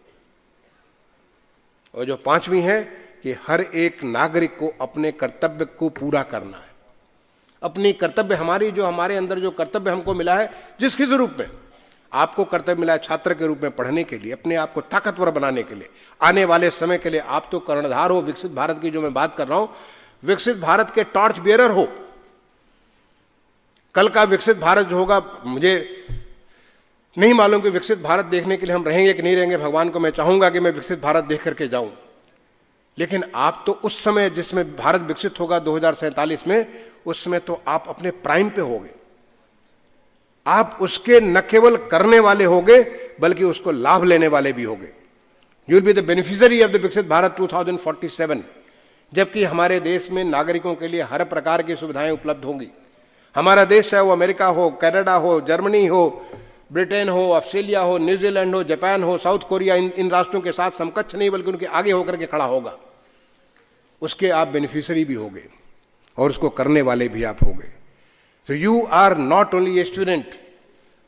और जो पांचवी है कि हर एक नागरिक को अपने कर्तव्य को पूरा करना है। अपनी कर्तव्य, हमारी जो हमारे अंदर जो कर्तव्य हमको मिला है, जिस किस रूप में आपको कर्तव्य मिला है, छात्र के रूप में पढ़ने के लिए, अपने आप को ताकतवर बनाने के लिए, आने वाले समय के लिए आप तो कर्णधार हो। विकसित भारत की जो मैं बात कर रहा हूं, विकसित भारत के टॉर्च बियरर हो। कल का विकसित भारत जो होगा, मुझे नहीं मालूम कि विकसित भारत देखने के लिए हम रहेंगे कि नहीं रहेंगे। भगवान को मैं चाहूंगा कि मैं विकसित भारत देख करके जाऊं, लेकिन आप तो उस समय जिसमें भारत विकसित होगा 2047 में, उस समय तो आप अपने प्राइम पे होगे। आप उसके न केवल करने वाले होगे बल्कि उसको लाभ लेने वाले भी होगे। You will be the beneficiary of the विकसित भारत 2047, जबकि हमारे देश में नागरिकों के लिए हर प्रकार की सुविधाएं उपलब्ध होंगी। हमारा देश, चाहे वो अमेरिका हो, कनाडा हो, जर्मनी हो, ब्रिटेन हो, ऑस्ट्रेलिया हो, न्यूजीलैंड हो, जापान हो, साउथ कोरिया, इन राष्ट्रों के साथ समकक्ष नहीं बल्कि उनके आगे होकर के खड़ा होगा। उसके आप बेनिफिशियरी भी होगे और उसको करने वाले भी आप होगे। So you are not only a student,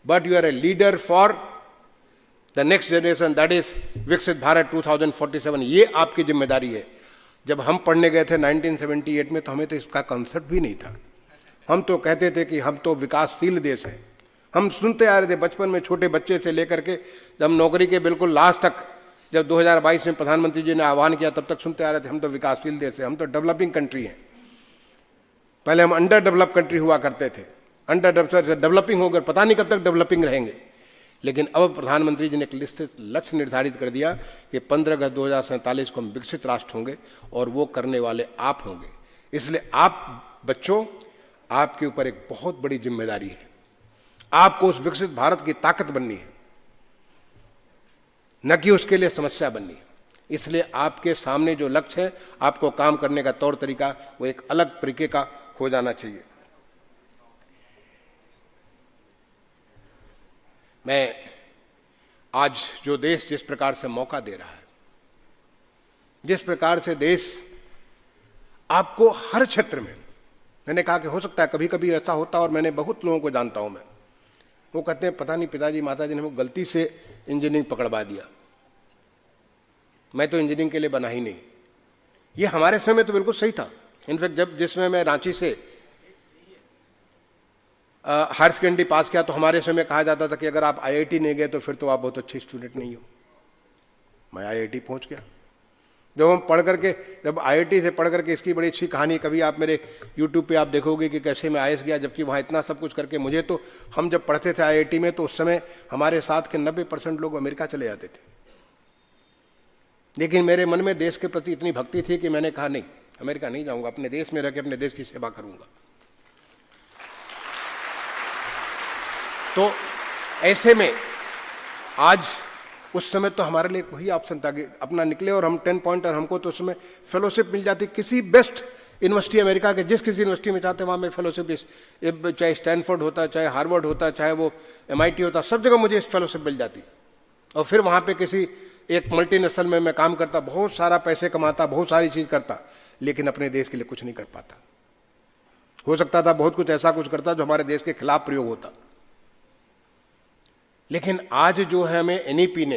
but you are a leader for the next generation, that is विकसित भारत 2047। ये आपकी जिम्मेदारी है। जब हम पढ़ने गए थे 1978 में, तो हमें तो इसका कंसेप्ट भी नहीं था। हम तो कहते थे कि हम तो विकासशील देश हैं। हम सुनते आ रहे थे बचपन में, छोटे बच्चे से लेकर के जब नौकरी के बिल्कुल लास्ट तक, जब 2022 में प्रधानमंत्री जी ने आह्वान किया, तब तक सुनते आ रहे थे हम तो विकासशील देश हैं, हम तो डेवलपिंग कंट्री हैं। पहले हम अंडर डेवलप कंट्री हुआ करते थे, अंडर डेवलपिंग हो गए, पता नहीं कब तक डेवलपिंग रहेंगे। लेकिन अब प्रधानमंत्री जी ने एक लिस्ट लक्ष्य निर्धारित कर दिया कि 15 अगस्त 2047 को हम विकसित राष्ट्र होंगे और वो करने वाले आप होंगे। इसलिए आप बच्चों, आपके ऊपर एक बहुत बड़ी जिम्मेदारी है। आपको उस विकसित भारत की ताकत बननी है, न कि उसके लिए समस्या बननी है। इसलिए आपके सामने जो लक्ष्य है, आपको काम करने का तौर तरीका वो एक अलग तरीके का हो जाना चाहिए। मैं आज जो देश जिस प्रकार से मौका दे रहा है, जिस प्रकार से देश आपको हर क्षेत्र में, मैंने कहा कि हो सकता है कभी कभी ऐसा होता, और मैंने बहुत लोगों को जानता हूं मैं, वो कहते हैं पता नहीं पिताजी माताजी ने हमको गलती से इंजीनियरिंग पकड़वा दिया, मैं तो इंजीनियरिंग के लिए बना ही नहीं। ये हमारे समय में तो बिल्कुल सही था। इनफैक्ट जब जिसमें मैं रांची से हायर सेकेंडरी पास किया, तो हमारे समय कहा जाता था कि अगर आप आईआईटी नहीं गए तो फिर तो आप बहुत अच्छे स्टूडेंट नहीं हो। मैं आईआईटी पहुंच गया। जब हम पढ़ करके, जब आईआईटी से पढ़ करके, इसकी बड़ी अच्छी कहानी, कभी आप मेरे यूट्यूब पे आप देखोगे कि कैसे मैं आईएएस गया, जबकि वहाँ इतना सब कुछ करके मुझे तो, हम जब पढ़ते थे आईआईटी में, तो उस समय हमारे साथ के 90% लोग अमेरिका चले जाते थे। लेकिन मेरे मन में देश के प्रति इतनी भक्ति थी कि मैंने कहा नहीं, अमेरिका नहीं जाऊंगा, अपने देश में रह के अपने देश की सेवा करूंगा। तो ऐसे में आज, उस समय तो हमारे लिए वही ऑप्शन था कि अपना निकले और हम 10 पॉइंटर, हमको तो उसमें फेलोशिप मिल जाती किसी बेस्ट यूनिवर्सिटी अमेरिका के, जिस किसी यूनिवर्सिटी में चाहते वहाँ में फेलोशिप, चाहे स्टैनफोर्ड होता, चाहे हार्वर्ड होता, चाहे वो MIT होता, सब जगह मुझे इस फेलोशिप मिल जाती। और फिर वहाँ पे किसी एक मल्टीनेशनल में मैं काम करता, बहुत सारा पैसे कमाता, बहुत सारी चीज़ करता, लेकिन अपने देश के लिए कुछ नहीं कर पाता। हो सकता था बहुत कुछ ऐसा कुछ करता जो हमारे देश के खिलाफ प्रयोग होता। लेकिन आज जो है, हमें NEP ने,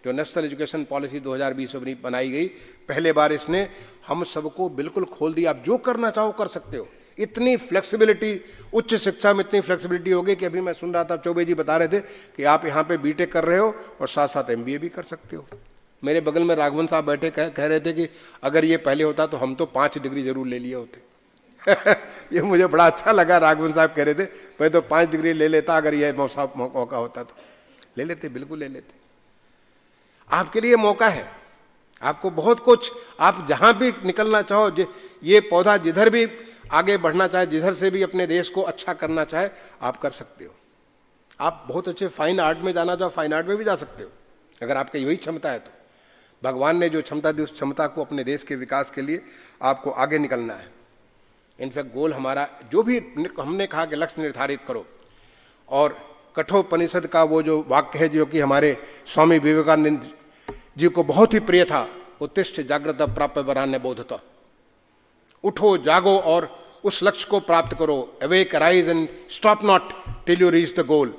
जो नेशनल एजुकेशन पॉलिसी 2020 में बनाई गई, पहले बार इसने हम सबको बिल्कुल खोल दिया। आप जो करना चाहो कर सकते हो। इतनी फ्लेक्सिबिलिटी, उच्च शिक्षा में इतनी फ्लेक्सिबिलिटी हो गई कि अभी मैं सुन रहा था, चौबे जी बता रहे थे कि आप यहाँ पे बीटेक कर रहे हो और साथ साथ MBA भी कर सकते हो। मेरे बगल में राघवन साहब बैठे कह रहे थे कि अगर ये पहले होता तो हम तो 5 डिग्री जरूर ले लिए होते। ये मुझे बड़ा अच्छा लगा। राघवन साहब कह रहे थे मैं तो 5 डिग्री ले लेता अगर ये मौका होता तो। ले लेते, बिल्कुल ले लेते। आपके लिए मौका है, आपको बहुत कुछ, आप जहां भी निकलना चाहो, ये पौधा जिधर भी आगे बढ़ना चाहे, जिधर से भी अपने देश को अच्छा करना चाहे, आप कर सकते हो। आप बहुत अच्छे फाइन आर्ट में जाना चाहो, फाइन आर्ट में भी जा सकते हो, अगर आपकी यही क्षमता है तो। भगवान ने जो क्षमता दी, उस क्षमता को अपने देश के विकास के लिए आपको आगे निकलना है। इनफैक्ट गोल हमारा, जो भी हमने कहा कि लक्ष्य निर्धारित करो, और कठोपनिषद का वो जो वाक्य है जो कि हमारे स्वामी विवेकानंद जी को बहुत ही प्रिय था, उत्तिष्ठ जागृत प्राप्य वरान्य बोधता, उठो जागो और उस लक्ष्य को प्राप्त करो। Awake rise and stop not till you reach the goal.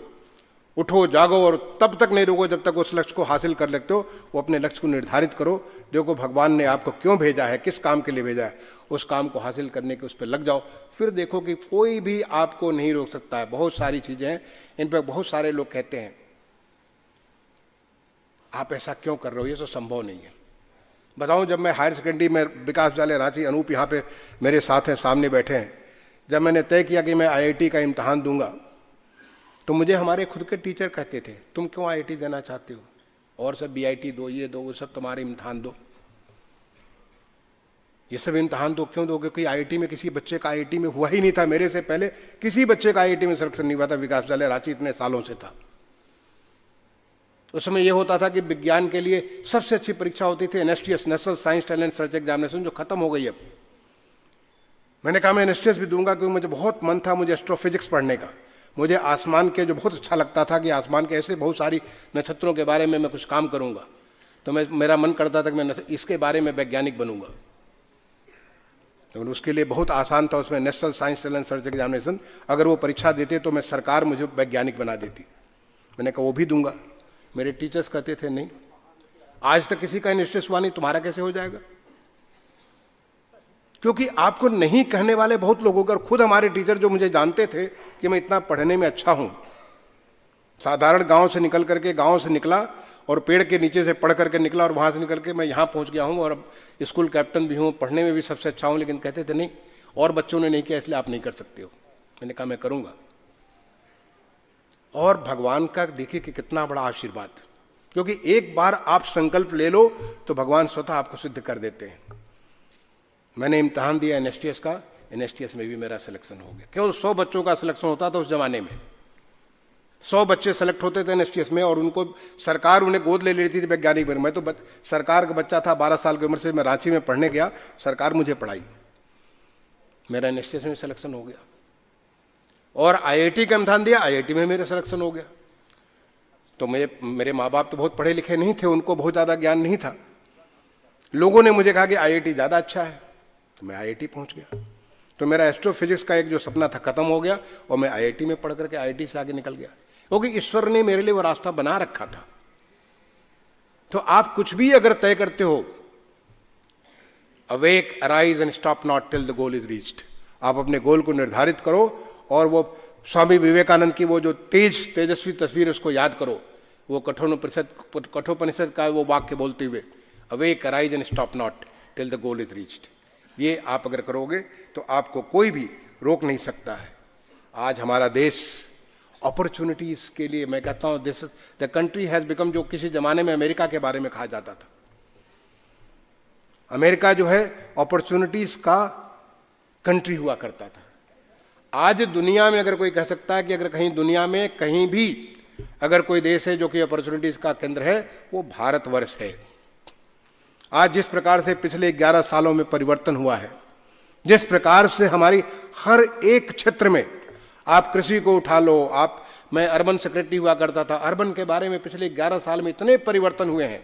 उठो जागो और तब तक नहीं रुको जब तक उस लक्ष्य को हासिल कर लेते हो। वो अपने लक्ष्य को निर्धारित करो, देखो भगवान ने आपको क्यों भेजा है, किस काम के लिए भेजा है, उस काम को हासिल करने के उस पर लग जाओ। फिर देखो कि कोई भी आपको नहीं रोक सकता है। बहुत सारी चीजें हैं, इन पर बहुत सारे लोग कहते हैं आप ऐसा क्यों कर रहे हो, ये तो संभव नहीं है। बताऊं, जब मैं हायर सेकेंडरी में विकास विद्यालय रांची, अनूप यहाँ पे मेरे साथ हैं, सामने बैठे हैं, जब मैंने तय किया कि मैं IIT का इम्तहान दूंगा, तो मुझे हमारे खुद के टीचर कहते थे तुम क्यों IIT देना चाहते हो, और सब BIT दो, ये दो, वो सब तुम्हारे इम्तहान दो, ये सब इम्तहान दो, क्यों दोगे? कोई IIT में किसी बच्चे का IIT में हुआ ही नहीं था। मेरे से पहले किसी बच्चे का IIT में सिलेक्शन नहीं हुआ था। विकास विद्यालय रांची इतने सालों से था। उस समय यह होता था कि विज्ञान के लिए सबसे अच्छी परीक्षा होती थी NSTS, national science talent search examination, जो खत्म हो गई अब। मैंने कहा मैं NSTS भी दूंगा, क्योंकि मुझे बहुत मन था मुझे एस्ट्रोफिजिक्स पढ़ने का। मुझे आसमान के जो बहुत अच्छा लगता था कि आसमान के ऐसे बहुत सारी नक्षत्रों के बारे में मैं कुछ काम करूंगा, तो मेरा मन करता था कि मैं इसके बारे में वैज्ञानिक बनूंगा। तो उसके लिए बहुत आसान था, उसमें national science talent search examination, अगर वो परीक्षा देते तो मैं सरकार मुझे वैज्ञानिक बना देती। मैंने कहा वो भी दूंगा। मेरे टीचर्स कहते थे नहीं, आज तक किसी का NSTS हुआ नहीं, तुम्हारा कैसे हो जाएगा? क्योंकि आपको नहीं कहने वाले बहुत लोग होंगे। और खुद हमारे टीचर जो मुझे जानते थे कि मैं इतना पढ़ने में अच्छा हूं, साधारण गांव से निकल करके, गांव से निकला और पेड़ के नीचे से पढ़ करके निकला, और वहां से निकल के मैं यहां पहुंच गया हूं और अब स्कूल कैप्टन भी हूं, पढ़ने में भी सबसे अच्छा हूं, लेकिन कहते थे नहीं, और बच्चों ने नहीं किया इसलिए आप नहीं कर सकते हो। मैंने कहा मैं करूंगा। और भगवान का देखिए कि कितना बड़ा आशीर्वाद, क्योंकि एक बार आप संकल्प ले लो तो भगवान स्वतः आपको सिद्ध कर देते हैं। मैंने इम्तहान दिया NSTS का, NSTS में भी मेरा सिलेक्शन हो गया। केवल 100 बच्चों का सिलेक्शन होता था उस जमाने में, 100 बच्चे सेलेक्ट होते थे NSTS में, और उनको सरकार उन्हें गोद ले लेती थी वैज्ञानिक बन। मैं तो सरकार का बच्चा था, 12 साल की उम्र से मैं रांची में पढ़ने गया, सरकार मुझे पढ़ाई, मेरा NSTS में सिलेक्शन हो गया। और IIT का इम्तहान दिया, IIT में मेरा सिलेक्शन हो गया। तो मेरे माँ बाप तो बहुत पढ़े लिखे नहीं थे, उनको बहुत ज़्यादा ज्ञान नहीं था। लोगों ने मुझे कहा कि IIT ज़्यादा अच्छा है, तो मैं IIT पहुंच गया। तो मेरा एस्ट्रोफिजिक्स का एक जो सपना था खत्म हो गया, और मैं IIT में पढ़ करके IIT से आगे निकल गया, क्योंकि ईश्वर ने मेरे लिए वो रास्ता बना रखा था। तो आप कुछ भी अगर तय करते हो, awake, arise and stop not till the goal is reached. आप अपने गोल को निर्धारित करो, और वो स्वामी विवेकानंद की वो जो तेजस्वी तस्वीर, उसको याद करो। वो कठोपनिषद का वो वाक्य बोलते हुए, awake, arise and stop not till the goal is reached. ये आप अगर करोगे तो आपको कोई भी रोक नहीं सकता है। आज हमारा देश अपॉर्चुनिटीज के लिए, मैं कहता हूं this the country has become, जो किसी जमाने में अमेरिका के बारे में कहा जाता था, अमेरिका जो है अपॉर्चुनिटीज का कंट्री हुआ करता था। आज दुनिया में अगर कोई कह सकता है कि अगर कहीं दुनिया में कहीं भी अगर कोई देश है जो कि अपॉर्चुनिटीज का केंद्र है, वो भारतवर्ष है। आज जिस प्रकार से पिछले 11 सालों में परिवर्तन हुआ है, जिस प्रकार से हमारी हर एक क्षेत्र में, आप कृषि को उठा लो, मैं अर्बन सेक्रेटरी हुआ करता था, अर्बन के बारे में पिछले 11 साल में इतने परिवर्तन हुए हैं।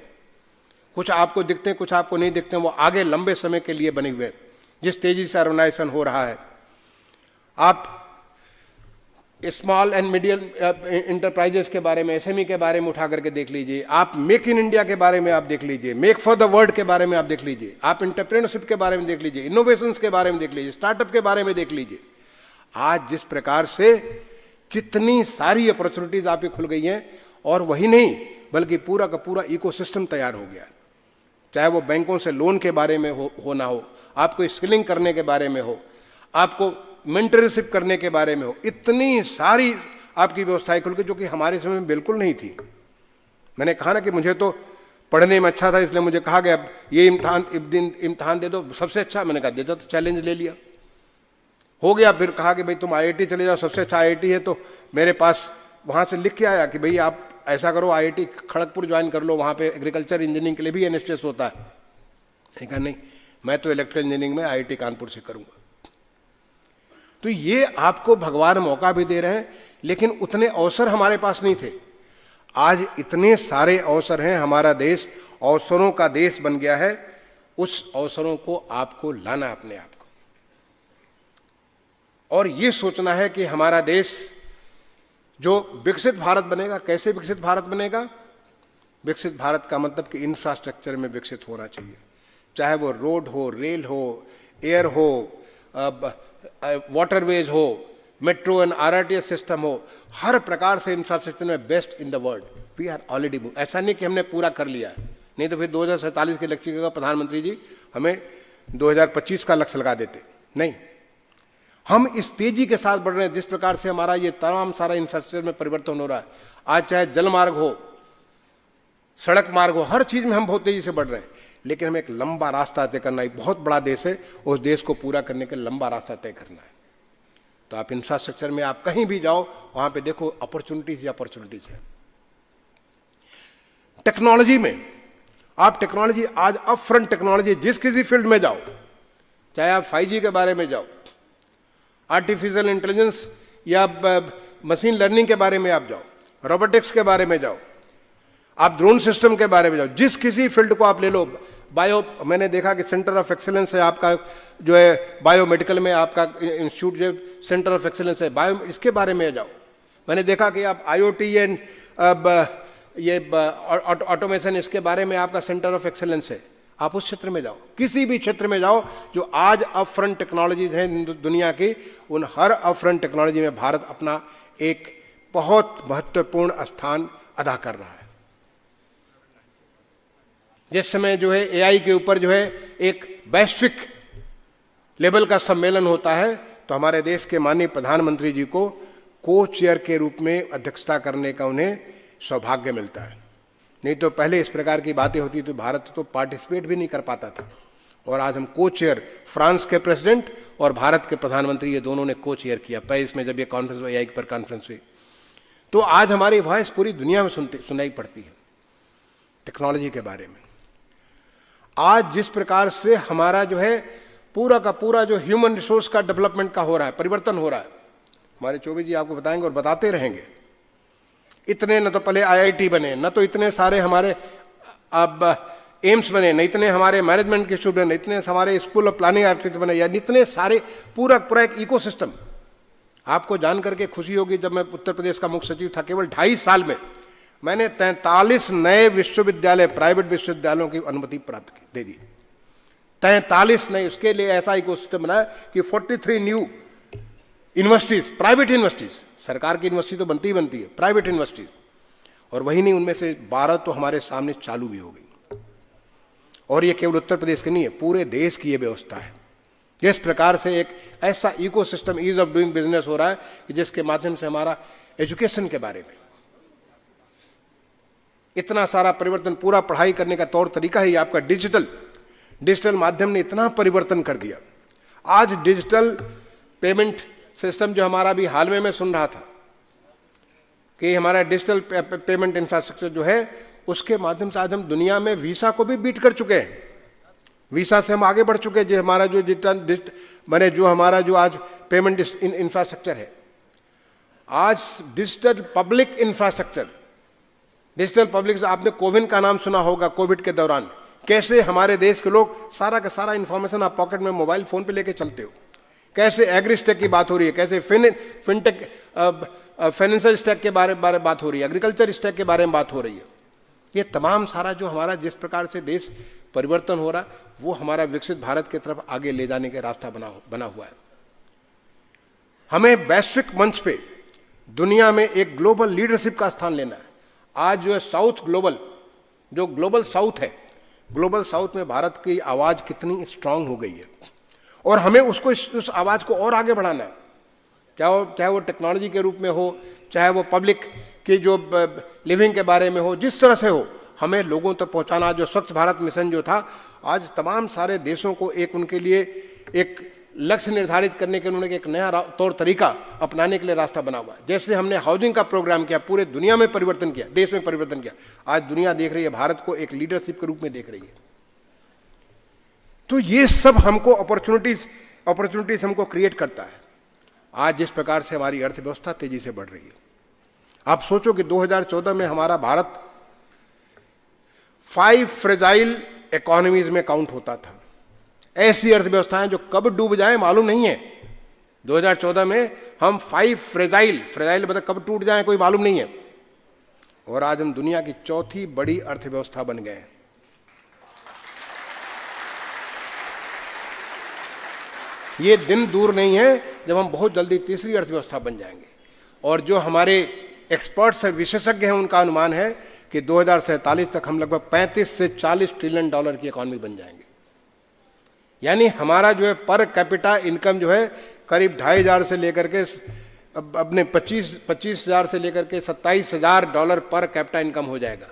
कुछ आपको दिखते हैं, कुछ आपको नहीं दिखते हैं, वो आगे लंबे समय के लिए बने हुए। जिस तेजी से अर्बनाइजेशन हो रहा है, आप स्मॉल एंड मीडियम इंटरप्राइजेस के बारे में, SME के बारे में उठा करके देख लीजिए, आप मेक इन इंडिया के बारे में आप देख लीजिए, मेक फॉर द वर्ल्ड के बारे में आप देख लीजिए, आप एंटरप्रेन्योरशिप के बारे में देख लीजिए, इनोवेशंस के बारे में देख लीजिए, स्टार्टअप के बारे में देख लीजिए। आज जिस प्रकार से जितनी सारी अपॉर्चुनिटीज आप खुल गई हैं, और वही नहीं बल्कि पूरा का पूरा इकोसिस्टम तैयार हो गया। चाहे वो बैंकों से लोन के बारे में हो ना हो, आपको स्किलिंग करने के बारे में हो, आपको मेंटरशिप करने के बारे में हो, इतनी सारी आपकी व्यवस्थाएं खुल गई जो कि हमारे समय में बिल्कुल नहीं थी। मैंने कहा ना कि मुझे तो पढ़ने में अच्छा था, इसलिए मुझे कहा गया ये इम्तहान दे दो, सबसे अच्छा। मैंने कहा देता, तो चैलेंज ले लिया, हो गया। फिर कहा कि भाई तुम IIT चले जाओ, सबसे अच्छा IIT है। तो मेरे पास वहां से लिख के आया कि भाई आप ऐसा करो, IIT खड़गपुर ज्वाइन कर लो, वहां पे एग्रीकल्चर इंजीनियरिंग के लिए भी NSTS होता है। मैंने कहा नहीं, मैं तो इलेक्ट्रिकल इंजीनियरिंग में IIT कानपुर से करूंगा। तो ये आपको भगवान मौका भी दे रहे हैं, लेकिन उतने अवसर हमारे पास नहीं थे। आज इतने सारे अवसर हैं, हमारा देश अवसरों का देश बन गया है। उस अवसरों को आपको लाना अपने आप को, और ये सोचना है कि हमारा देश जो विकसित भारत बनेगा, कैसे विकसित भारत बनेगा? विकसित भारत का मतलब कि इंफ्रास्ट्रक्चर में विकसित होना चाहिए, चाहे वो रोड हो, रेल हो, एयर हो, वाटरवेज हो, मेट्रो एंड आरटीएस सिस्टम हो, हर प्रकार से इंफ्रास्ट्रक्चर में best in the world we are already. ऐसा नहीं कि हमने पूरा कर लिया है, नहीं तो फिर 2047 के लक्ष्य का प्रधानमंत्री जी हमें 2025 का लक्ष्य लगा देते। नहीं, हम इस तेजी के साथ बढ़ रहे हैं, जिस प्रकार से हमारा ये तमाम सारा इंफ्रास्ट्रक्चर में परिवर्तन हो रहा है। आज चाहे जल मार्ग हो, सड़क मार्ग हो, हर चीज में हम बहुत तेजी से बढ़ रहे हैं, लेकिन हमें एक लंबा रास्ता तय करना है। एक बहुत बड़ा देश है, उस देश को पूरा करने के लंबा रास्ता तय करना है। तो आप इंफ्रास्ट्रक्चर में आप कहीं भी जाओ, वहां पे देखो अपॉर्चुनिटीज ही अपॉर्चुनिटीज है। टेक्नोलॉजी में आप टेक्नोलॉजी, आज अप फ्रंट टेक्नोलॉजी, जिस किसी फील्ड में जाओ, चाहे आप 5G के बारे में जाओ, आर्टिफिशियल इंटेलिजेंस या मशीन लर्निंग के बारे में आप जाओ, रोबोटिक्स के बारे में जाओ, आप ड्रोन सिस्टम के बारे में जाओ, जिस किसी फील्ड को आप ले लो। बायो, मैंने देखा कि सेंटर ऑफ एक्सीलेंस है आपका जो है बायोमेडिकल में, आपका इंस्टीट्यूट जो सेंटर ऑफ एक्सीलेंस है बायो, इसके बारे में जाओ। मैंने देखा कि आप IoT एंड ये ऑटोमेशन, इसके बारे में आपका सेंटर ऑफ एक्सीलेंस है। आप उस क्षेत्र में जाओ, किसी भी क्षेत्र में जाओ जो आज अप फ्रंट टेक्नोलॉजीज हैं दुनिया की, उन हर अप फ्रंट टेक्नोलॉजी में भारत अपना एक बहुत महत्वपूर्ण स्थान अदा कर रहा है। जिस समय जो है AI के ऊपर जो है एक वैश्विक लेवल का सम्मेलन होता है, तो हमारे देश के माननीय प्रधानमंत्री जी को को चेयर के रूप में अध्यक्षता करने का उन्हें सौभाग्य मिलता है। नहीं तो पहले इस प्रकार की बातें होती तो भारत तो पार्टिसिपेट भी नहीं कर पाता था। और आज हम को चेयर, फ्रांस के प्रेसिडेंट और भारत के प्रधानमंत्री, ये दोनों ने को चेयर किया पेरिस में, जब ये कॉन्फ्रेंस AI पर कॉन्फ्रेंस हुई। तो आज हमारी वॉइस पूरी दुनिया में सुनाई पड़ती है टेक्नोलॉजी के बारे में। आज जिस प्रकार से हमारा जो है पूरा का पूरा जो ह्यूमन रिसोर्स का डेवलपमेंट का हो रहा है, परिवर्तन हो रहा है, हमारे चौबे जी आपको बताएंगे और बताते रहेंगे। इतने न तो पहले IIT बने, न तो इतने सारे हमारे अब एम्स बने, न इतने हमारे मैनेजमेंट के इंस्टीट्यूट बने, इतने हमारे स्कूल ऑफ प्लानिंग आर्किटेक्ट बने, या इतने सारे पूरा एक इकोसिस्टम। आपको जान करके खुशी होगी, जब मैं उत्तर प्रदेश का मुख्य सचिव था, केवल 2.5 साल में मैंने 43 नए विश्वविद्यालय, प्राइवेट विश्वविद्यालयों की अनुमति प्राप्त की, दे दी। 43 नए, उसके लिए ऐसा इकोसिस्टम बनाया कि 43 न्यू यूनिवर्सिटीज, प्राइवेट यूनिवर्सिटीज, सरकार की यूनिवर्सिटी तो बनती ही बनती है, प्राइवेट यूनिवर्सिटीज, और वही नहीं, उनमें से 12 तो हमारे सामने चालू भी हो गई। और ये केवल उत्तर प्रदेश की नहीं है, पूरे देश की ये व्यवस्था है। जिस प्रकार से एक ऐसा ecosystem, ease of doing business हो रहा है कि जिसके माध्यम से हमारा एजुकेशन के बारे में इतना सारा परिवर्तन, पूरा पढ़ाई करने का तौर तरीका ही आपका डिजिटल माध्यम ने इतना परिवर्तन कर दिया। आज डिजिटल पेमेंट सिस्टम जो हमारा भी हाल में मैं सुन रहा था कि हमारा डिजिटल पेमेंट इंफ्रास्ट्रक्चर जो है, उसके माध्यम से आज हम दुनिया में वीसा को भी बीट कर चुके हैं। वीसा से हम आगे बढ़ चुके हैं। जो हमारा जो डिजिटल जो हमारा जो आज पेमेंट इंफ्रास्ट्रक्चर है, आज digital public infrastructure, digital public, आपने कोविन का नाम सुना होगा। कोविड के दौरान कैसे हमारे देश के लोग सारा का सारा इंफॉर्मेशन आप पॉकेट में मोबाइल फोन पे लेके चलते हो, कैसे एग्रीस्टेक की बात हो रही है, कैसे फिनटेक फाइनेंशियल स्टैक के बारे में बात हो रही है, एग्रीकल्चर स्टैक के बारे में बात हो रही है। ये तमाम सारा जो हमारा जिस प्रकार से देश परिवर्तन हो रहा है, वो हमारा विकसित भारत की तरफ आगे ले जाने का रास्ता बना हुआ है। हमें वैश्विक मंच पे दुनिया में एक ग्लोबल लीडरशिप का स्थान लेना है। आज जो है साउथ ग्लोबल, जो ग्लोबल साउथ है, ग्लोबल साउथ में भारत की आवाज कितनी स्ट्रांग हो गई है, और हमें उसको उस आवाज को और आगे बढ़ाना है। चाहे वो टेक्नोलॉजी के रूप में हो, चाहे वो पब्लिक की जो लिविंग के बारे में हो, जिस तरह से हो, हमें लोगों तक पहुंचाना। जो स्वच्छ भारत मिशन जो था, आज तमाम सारे देशों को एक उनके लिए एक लक्ष्य निर्धारित करने के उन्होंने एक नया तौर तरीका अपनाने के लिए रास्ता बना हुआ है। जैसे हमने हाउसिंग का प्रोग्राम किया, पूरे दुनिया में परिवर्तन किया, देश में परिवर्तन किया। आज दुनिया देख रही है, भारत को एक लीडरशिप के रूप में देख रही है। तो ये सब हमको अपॉर्चुनिटीज हमको क्रिएट करता है। आज जिस प्रकार से हमारी अर्थव्यवस्था तेजी से बढ़ रही है, आप सोचो कि 2014 में हमारा भारत 5 फ्रेजाइल इकोनॉमीज में काउंट होता था। ऐसी अर्थव्यवस्थाएं जो कब डूब जाए मालूम नहीं है। 2014 में हम 5 फ्रेजाइल मतलब कब टूट जाए कोई मालूम नहीं है, और आज हम दुनिया की चौथी बड़ी अर्थव्यवस्था बन गए हैं। ये दिन दूर नहीं है जब हम बहुत जल्दी तीसरी अर्थव्यवस्था बन जाएंगे। और जो हमारे एक्सपर्ट्स हैं, विशेषज्ञ हैं, उनका अनुमान है कि 2047 तक हम लगभग 35 से 40 ट्रिलियन डॉलर की इकॉनमी बन जाएंगे। यानी हमारा जो है पर कैपिटा इनकम जो है करीब 2,500 से लेकर के अपने 25,000 से लेकर के 27,000 डॉलर पर कैपिटा इनकम हो जाएगा।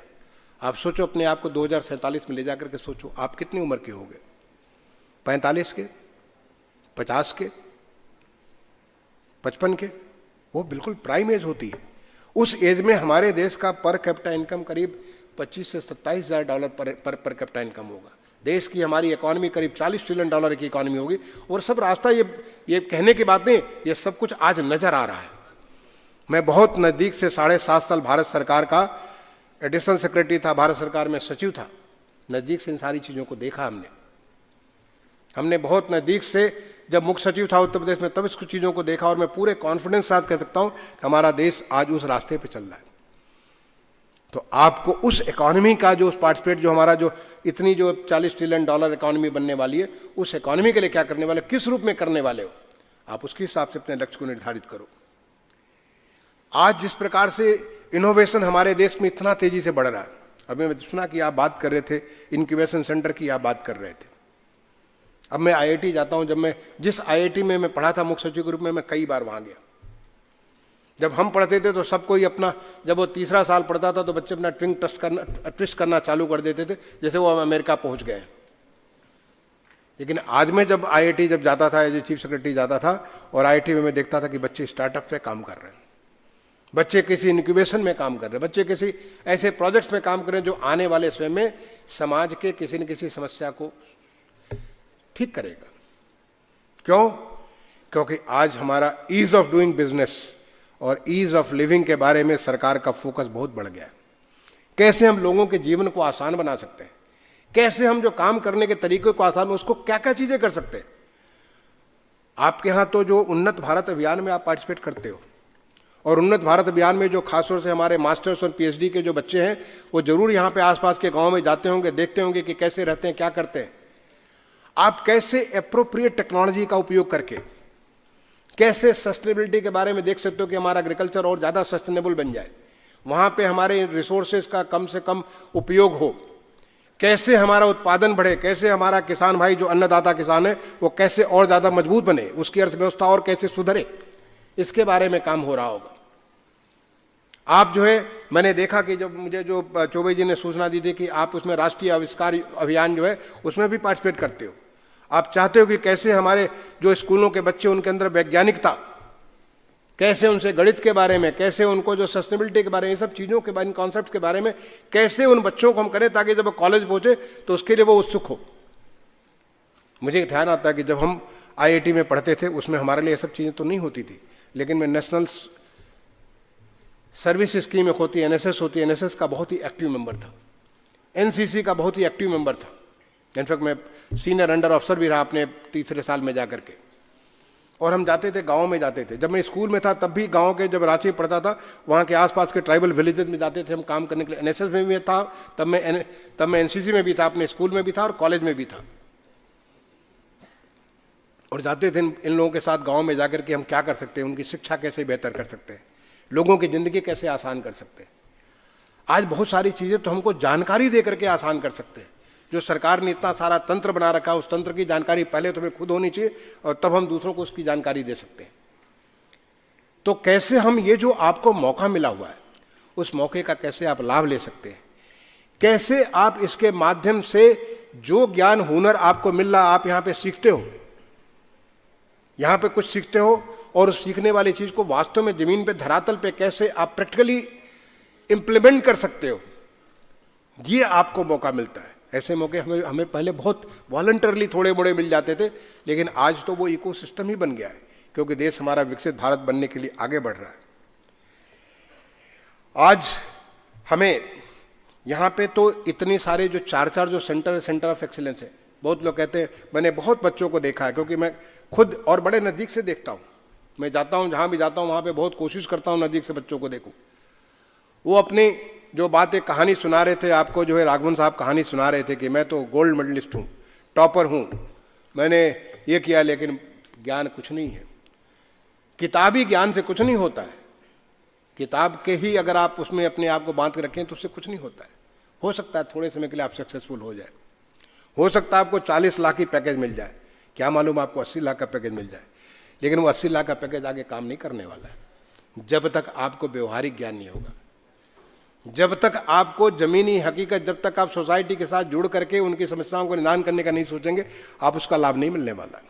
आप सोचो अपने आप को 2047 में ले जाकर के सोचो, आप कितनी उम्र के होगे? 45 के, 50 के, 55 के? वो बिल्कुल प्राइम एज होती है। उस एज में हमारे देश का पर कैपिटा इनकम करीब 25 से 27,000 डॉलर पर कैपिटा इनकम होगा। देश की हमारी इकॉनमी करीब 40 ट्रिलियन डॉलर की इकॉनमी होगी। और सब रास्ता ये कहने की बात नहीं, ये सब कुछ आज नजर आ रहा है। मैं बहुत नज़दीक से 7.5 साल भारत सरकार का एडिशनल सेक्रेटरी था, भारत सरकार में सचिव था, नज़दीक से इन सारी चीज़ों को देखा हमने बहुत नज़दीक से जब मुख्य सचिव था उत्तर प्रदेश में तब इसको चीज़ों को देखा, और मैं पूरे कॉन्फिडेंस के साथ कह सकता हूँ कि हमारा देश आज उस रास्ते पे चल रहा है। तो आपको उस इकॉनमी का जो पार्टिसिपेट, जो हमारा जो इतनी जो 40 ट्रिलियन डॉलर इकॉनमी बनने वाली है, उस इकॉनमी के लिए क्या करने वाले, किस रूप में करने वाले हो, आप उसके हिसाब से अपने लक्ष्य को निर्धारित करो। आज जिस प्रकार से इनोवेशन हमारे देश में इतना तेजी से बढ़ रहा है, अभी मैं सुना कि आप बात कर रहे थे इंक्यूबेशन सेंटर की, आप बात कर रहे थे। अब मैं IIT जाता हूं, जब मैं जिस IIT में मैं पढ़ा था मुख्य सचिव के रूप में, मैं कई बार वहां गया। जब हम पढ़ते थे तो सब कोई अपना, जब वो तीसरा साल पढ़ता था तो बच्चे अपना ट्विस्ट करना चालू कर देते थे जैसे वो अमेरिका पहुंच गए। लेकिन आज मैं जब IIT जब जाता था, एज चीफ सेक्रेटरी जाता था, और IIT में मैं देखता था कि बच्चे स्टार्टअप पे काम कर रहे हैं, बच्चे किसी इंक्यूबेशन में काम कर रहे हैं, बच्चे किसी ऐसे प्रोजेक्ट्स में काम कर रहे हैं जो आने वाले समय में समाज के किसी न किसी समस्या को ठीक करेगा। क्यों? क्योंकि आज हमारा ईज ऑफ डूइंग बिजनेस और ईज ऑफ लिविंग के बारे में सरकार का फोकस बहुत बढ़ गया है। कैसे हम लोगों के जीवन को आसान बना सकते हैं, कैसे हम जो काम करने के तरीके को आसान, उसको क्या क्या चीजें कर सकते हैं। आपके यहां तो जो उन्नत भारत अभियान में आप पार्टिसिपेट करते हो, और उन्नत भारत अभियान में जो खासतौर से हमारे मास्टर्स और PhD के जो बच्चे हैं, वो जरूर यहाँ पे आसपास के गांव में जाते होंगे, देखते होंगे कि कैसे रहते हैं, क्या करते हैं। आप कैसे एप्रोप्रिएट टेक्नोलॉजी का उपयोग करके कैसे सस्टेनेबिलिटी के बारे में देख सकते हो कि हमारा एग्रीकल्चर और ज़्यादा सस्टेनेबल बन जाए, वहाँ पे हमारे रिसोर्सेज का कम से कम उपयोग हो, कैसे हमारा उत्पादन बढ़े, कैसे हमारा किसान भाई जो अन्नदाता किसान है वो कैसे और ज़्यादा मजबूत बने, उसकी अर्थव्यवस्था और कैसे सुधरे, इसके बारे में काम हो रहा होगा। आप जो है, मैंने देखा कि जब मुझे जो चौबे जी ने सूचना दी थी कि आप उसमें राष्ट्रीय आविष्कार अभियान जो है उसमें भी पार्टिसिपेट करते हो। आप चाहते हो कि कैसे हमारे जो स्कूलों के बच्चे, उनके अंदर वैज्ञानिकता, कैसे उनसे गणित के बारे में, कैसे उनको जो सस्टेनेबिलिटी के बारे में, इन सब चीज़ों के बारे में, कॉन्सेप्ट के बारे में कैसे उन बच्चों को हम करें ताकि जब वो कॉलेज पहुंचे तो उसके लिए वो उत्सुक हो। मुझे ध्यान आता है कि जब हम IIT में पढ़ते थे उसमें हमारे लिए ये सब चीज़ें तो नहीं होती थी, लेकिन मैं नेशनल सर्विस स्कीम एक होती है, NSS होती है, NSS का बहुत ही एक्टिव मेंबर था, NCC का बहुत ही एक्टिव मेंबर था। इनफैक्ट मैं सीनियर अंडर ऑफिसर भी रहा अपने तीसरे साल में जाकर के। और हम जाते थे, गाँव में जाते थे। जब मैं स्कूल में था तब भी गाँव के, जब रांची पढ़ता था, वहाँ के आसपास के ट्राइबल विलेजेस में जाते थे हम काम करने के लिए। NSS में भी था, तब मैं NCC में भी था, अपने स्कूल में भी था और कॉलेज में भी था। और जाते थे इन लोगों के साथ गाँव में जाकर के हम क्या कर सकते हैं, उनकी शिक्षा कैसे बेहतर कर सकते हैं, लोगों की ज़िंदगी कैसे आसान कर सकते हैं। आज बहुत सारी चीज़ें तो हमको जानकारी दे करके आसान कर सकते हैं। जो सरकार ने इतना सारा तंत्र बना रखा है, उस तंत्र की जानकारी पहले तुम्हें खुद होनी चाहिए और तब हम दूसरों को उसकी जानकारी दे सकते हैं। तो कैसे हम ये जो आपको मौका मिला हुआ है, उस मौके का कैसे आप लाभ ले सकते हैं, कैसे आप इसके माध्यम से जो ज्ञान हुनर आपको मिल रहा, आप यहाँ पे सीखते हो, यहाँ पे कुछ सीखते हो, और उस सीखने वाली चीज को वास्तव में जमीन पे, धरातल पे कैसे आप प्रैक्टिकली इंप्लीमेंट कर सकते हो, ये आपको मौका मिलता है। ऐसे मौके हमें पहले बहुत वॉलंटरली थोड़े बड़े मिल जाते थे, लेकिन आज तो वो इकोसिस्टम ही बन गया है, क्योंकि देश हमारा विकसित भारत बनने के लिए आगे बढ़ रहा है। आज हमें यहाँ पे तो इतने सारे जो चार जो सेंटर ऑफ एक्सीलेंस है, बहुत लोग कहते हैं, मैंने बहुत बच्चों को देखा है, क्योंकि मैं खुद और बड़े नज़दीक से देखता हूँ। मैं जाता हूँ, जहाँ भी जाता हूँ वहाँ पे बहुत कोशिश करता हूँ नज़दीक से बच्चों को देखूँ। वो अपनी जो बातें कहानी सुना रहे थे आपको, जो है राघवन साहब कहानी सुना रहे थे कि मैं तो गोल्ड मेडलिस्ट हूँ, टॉपर हूँ, मैंने ये किया, लेकिन ज्ञान कुछ नहीं है। किताबी ज्ञान से कुछ नहीं होता है। किताब के ही अगर आप उसमें अपने आप को बांध के रखें तो उससे कुछ नहीं होता है। हो सकता है थोड़े समय के लिए आप सक्सेसफुल हो जाए, हो सकता है आपको 40 लाख की पैकेज मिल जाए, क्या मालूम आपको 80 लाख का पैकेज मिल जाए, लेकिन वो 80 लाख का पैकेज आगे काम नहीं करने वाला है जब तक आपको व्यवहारिक ज्ञान नहीं होगा, जब तक आपको जमीनी हकीकत, जब तक आप सोसाइटी के साथ जुड़ करके उनकी समस्याओं को निदान करने का नहीं सोचेंगे, आप उसका लाभ नहीं मिलने वाला।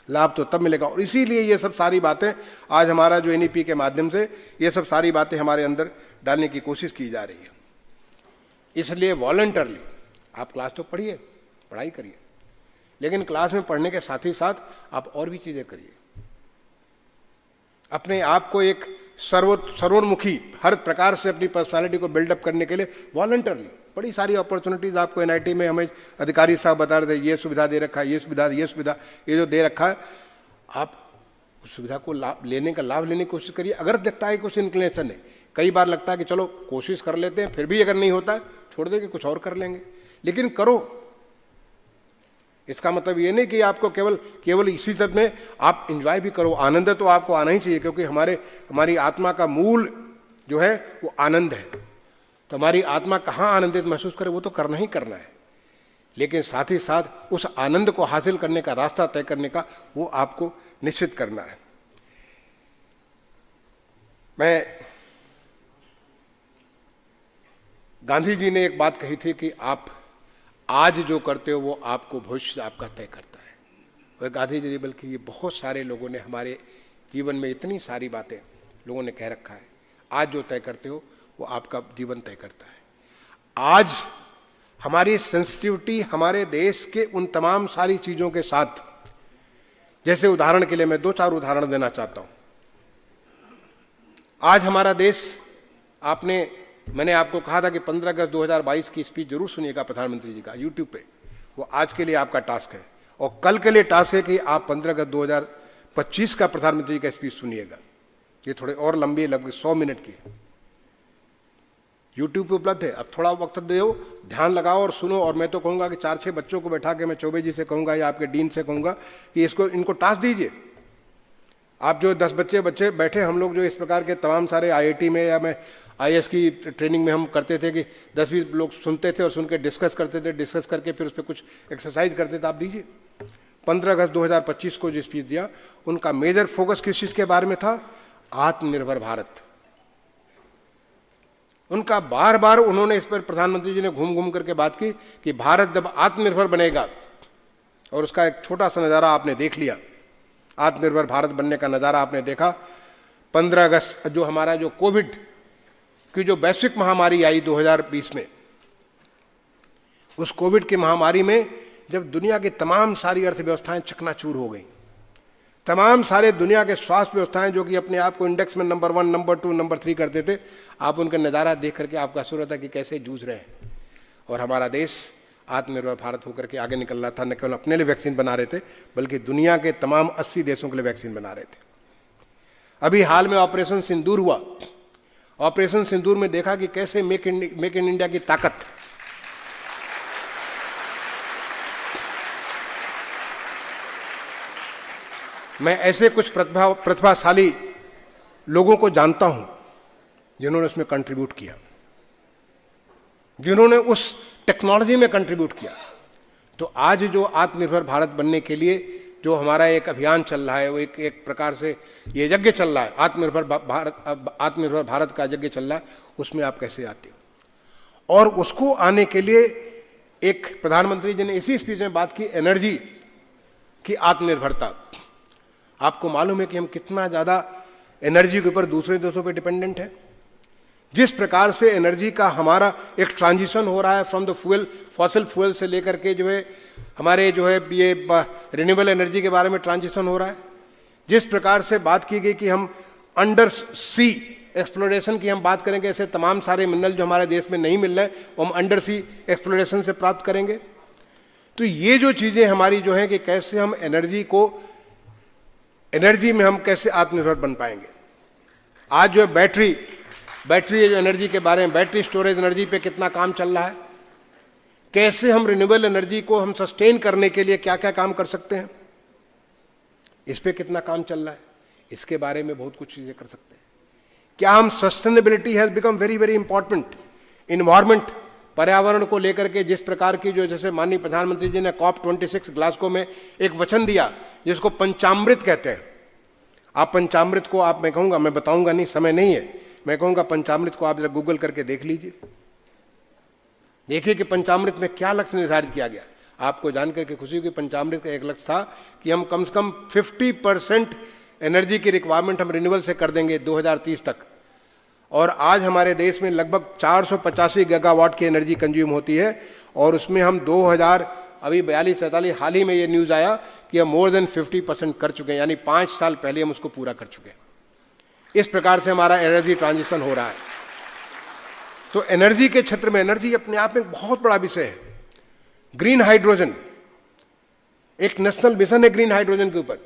लाभ तो तब मिलेगा। और इसीलिए ये सब सारी बातें आज हमारा जो एनईपी के माध्यम से ये सब सारी बातें हमारे अंदर डालने की कोशिश की जा रही है। इसलिए वॉलंटरली आप क्लास तो पढ़िए, पढ़ाई करिए, लेकिन क्लास में पढ़ने के साथ ही साथ आप और भी चीजें करिए। अपने आप को एक सर्वोन्मुखी हर प्रकार से अपनी पर्सनालिटी को बिल्डअप करने के लिए वॉलंटरली बड़ी सारी अपॉर्चुनिटीज आपको एनआईटी में हमें अधिकारी साहब बता रहे थे, ये सुविधा दे रखा है, ये सुविधा ये जो दे रखा है, आप उस सुविधा को लाभ लेने की कोशिश करिए। अगर लगता है कुछ इंक्लिनेशन है, कई बार लगता है कि चलो कोशिश कर लेते हैं, फिर भी अगर नहीं होता है छोड़ देंगे, कुछ और कर लेंगे, लेकिन करो। इसका मतलब ये नहीं कि आपको केवल इसी सब में आप एंजॉय भी करो। आनंद तो आपको आना ही चाहिए, क्योंकि हमारी आत्मा का मूल जो है वो आनंद है। तो हमारी आत्मा कहाँ आनंदित महसूस करे वो तो करना ही करना है, लेकिन साथ ही साथ उस आनंद को हासिल करने का रास्ता तय करने का वो आपको निश्चित करना है। गांधी जी ने एक बात कही थी कि आप आज जो करते हो वो आपको भविष्य आपका तय करता है। वह गांधी जी, बल्कि ये बहुत सारे लोगों ने हमारे जीवन में इतनी सारी बातें लोगों ने कह रखा है, आज जो तय करते हो वो आपका जीवन तय करता है। आज हमारी सेंसिटिविटी हमारे देश के उन तमाम सारी चीजों के साथ, जैसे उदाहरण के लिए मैं 2-4 उदाहरण देना चाहता हूं। आज हमारा देश, मैंने आपको कहा था कि 15 अगस्त 2022 की स्पीच जरूर सुनिएगा प्रधानमंत्री जी का यूट्यूब पे, वो आज के लिए आपका टास्क है। और कल के लिए टास्क है कि आप 15 अगस्त 2025 का प्रधानमंत्री जी का स्पीच सुनिएगा। ये थोड़े और लंबी, लगभग 100 मिनट की यूट्यूब पे उपलब्ध है। अब थोड़ा वक्त दो, ध्यान लगाओ और सुनो। और मैं तो कहूंगा कि 4-6 बच्चों को बैठा के मैं चौबे जी से कहूंगा या आपके डीन से कहूंगा कि इनको टास्क दीजिए। आप जो 10 बच्चे बैठे, हम लोग जो इस प्रकार के तमाम सारे आईआईटी में या मैं आईएएस की ट्रेनिंग में हम करते थे कि 10-20 लोग सुनते थे और सुन के डिस्कस करते थे, डिस्कस करके फिर उस पर कुछ एक्सरसाइज करते थे। आप दीजिए। 15 अगस्त 2025 को जो स्पीच दिया, उनका मेजर फोकस किस चीज के बारे में था? आत्मनिर्भर भारत। उनका बार बार उन्होंने इस पर, प्रधानमंत्री जी ने घूम घूम करके बात की कि भारत जब आत्मनिर्भर बनेगा, और उसका एक छोटा सा नजारा आपने देख लिया, आत्मनिर्भर भारत बनने का नजारा आपने देखा। 15 अगस्त जो हमारा जो कोविड की जो वैश्विक महामारी आई 2020 में, उस कोविड की महामारी में जब दुनिया की तमाम सारी अर्थव्यवस्थाएं चकनाचूर हो गई, तमाम सारे दुनिया के स्वास्थ्य व्यवस्थाएं जो कि अपने आप को इंडेक्स में नंबर 1, नंबर 2, नंबर 3 करते थे, आप उनका नज़ारा देख करके आपको आश्चर्य होता कि कैसे जूझ रहे हैं। और हमारा देश आत्मनिर्भर भारत होकर के आगे निकल रहा था। न केवल अपने लिए वैक्सीन बना रहे थे, बल्कि दुनिया के तमाम 80 देशों के लिए वैक्सीन बना रहे थे। अभी हाल में ऑपरेशन सिंदूर हुआ। ऑपरेशन सिंदूर में देखा कि कैसे मेक इन इंडिया की ताकत, मैं ऐसे कुछ प्रतिभाशाली लोगों को जानता हूं जिन्होंने उसमें कंट्रीब्यूट किया, जिन्होंने उस टेक्नोलॉजी में कंट्रीब्यूट किया। तो आज जो आत्मनिर्भर भारत बनने के लिए जो हमारा एक अभियान चल रहा है, वो एक प्रकार से ये यज्ञ चल रहा है, आत्मनिर्भर भारत का यज्ञ चल रहा है, उसमें आप कैसे आते हो? और उसको आने के लिए एक प्रधानमंत्री जी ने इसी स्पीच में बात की, एनर्जी की आत्मनिर्भरता। आपको मालूम है कि हम कितना ज्यादा एनर्जी के ऊपर दूसरे देशों पे डिपेंडेंट है। जिस प्रकार से एनर्जी का हमारा एक ट्रांजिशन हो रहा है फ्रॉम द फॉसिल फ्यूल से लेकर के जो है हमारे जो है ये रिन्यूएबल एनर्जी के बारे में ट्रांजिशन हो रहा है। जिस प्रकार से बात की गई कि हम अंडर सी एक्सप्लोरेशन की हम बात करेंगे, ऐसे तमाम सारे मिनरल जो हमारे देश में नहीं मिल रहे हैं वो हम अंडर सी एक्सप्लोरेशन से प्राप्त करेंगे। तो ये जो चीजें हमारी जो है कि कैसे हम एनर्जी को एनर्जी में हम कैसे आत्मनिर्भर बन पाएंगे। आज जो बैटरी जो एनर्जी के बारे में, बैटरी स्टोरेज एनर्जी पे कितना काम चल रहा है, कैसे हम रिन्यूएबल एनर्जी को हम सस्टेन करने के लिए क्या क्या काम कर सकते हैं, इस पे कितना काम चल रहा है, इसके बारे में बहुत कुछ चीजें कर सकते हैं। क्या हम sustainability has become very very important, environment, पर्यावरण को लेकर के जिस प्रकार की जो, जैसे माननीय प्रधानमंत्री जी ने COP26 ग्लासगो में एक वचन दिया जिसको पंचामृत कहते हैं। आप पंचामृत को, आप, मैं कहूंगा, मैं बताऊंगा नहीं, समय नहीं है, मैं कहूंगा पंचामृत को आप जरा गूगल करके देख लीजिए, देखिए कि पंचामृत में क्या लक्ष्य निर्धारित किया गया। आपको जानकर के खुशी होगी, पंचामृत का एक लक्ष्य था कि हम कम से कम 50% एनर्जी की रिक्वायरमेंट हम रिन्यूएबल से कर देंगे 2030 तक। और आज हमारे देश में लगभग 485 गीगावाट की एनर्जी कंज्यूम होती है और उसमें हम 2000 अभी 42-43 हाल ही में ये न्यूज आया कि हम मोर देन 50% कर चुके हैं, यानी 5 साल पहले हम उसको पूरा कर चुके हैं। इस प्रकार से हमारा एनर्जी ट्रांजिशन हो रहा है। तो एनर्जी के क्षेत्र में, एनर्जी अपने आप में बहुत बड़ा विषय है। ग्रीन हाइड्रोजन एक नेशनल मिशन है, ग्रीन हाइड्रोजन के ऊपर।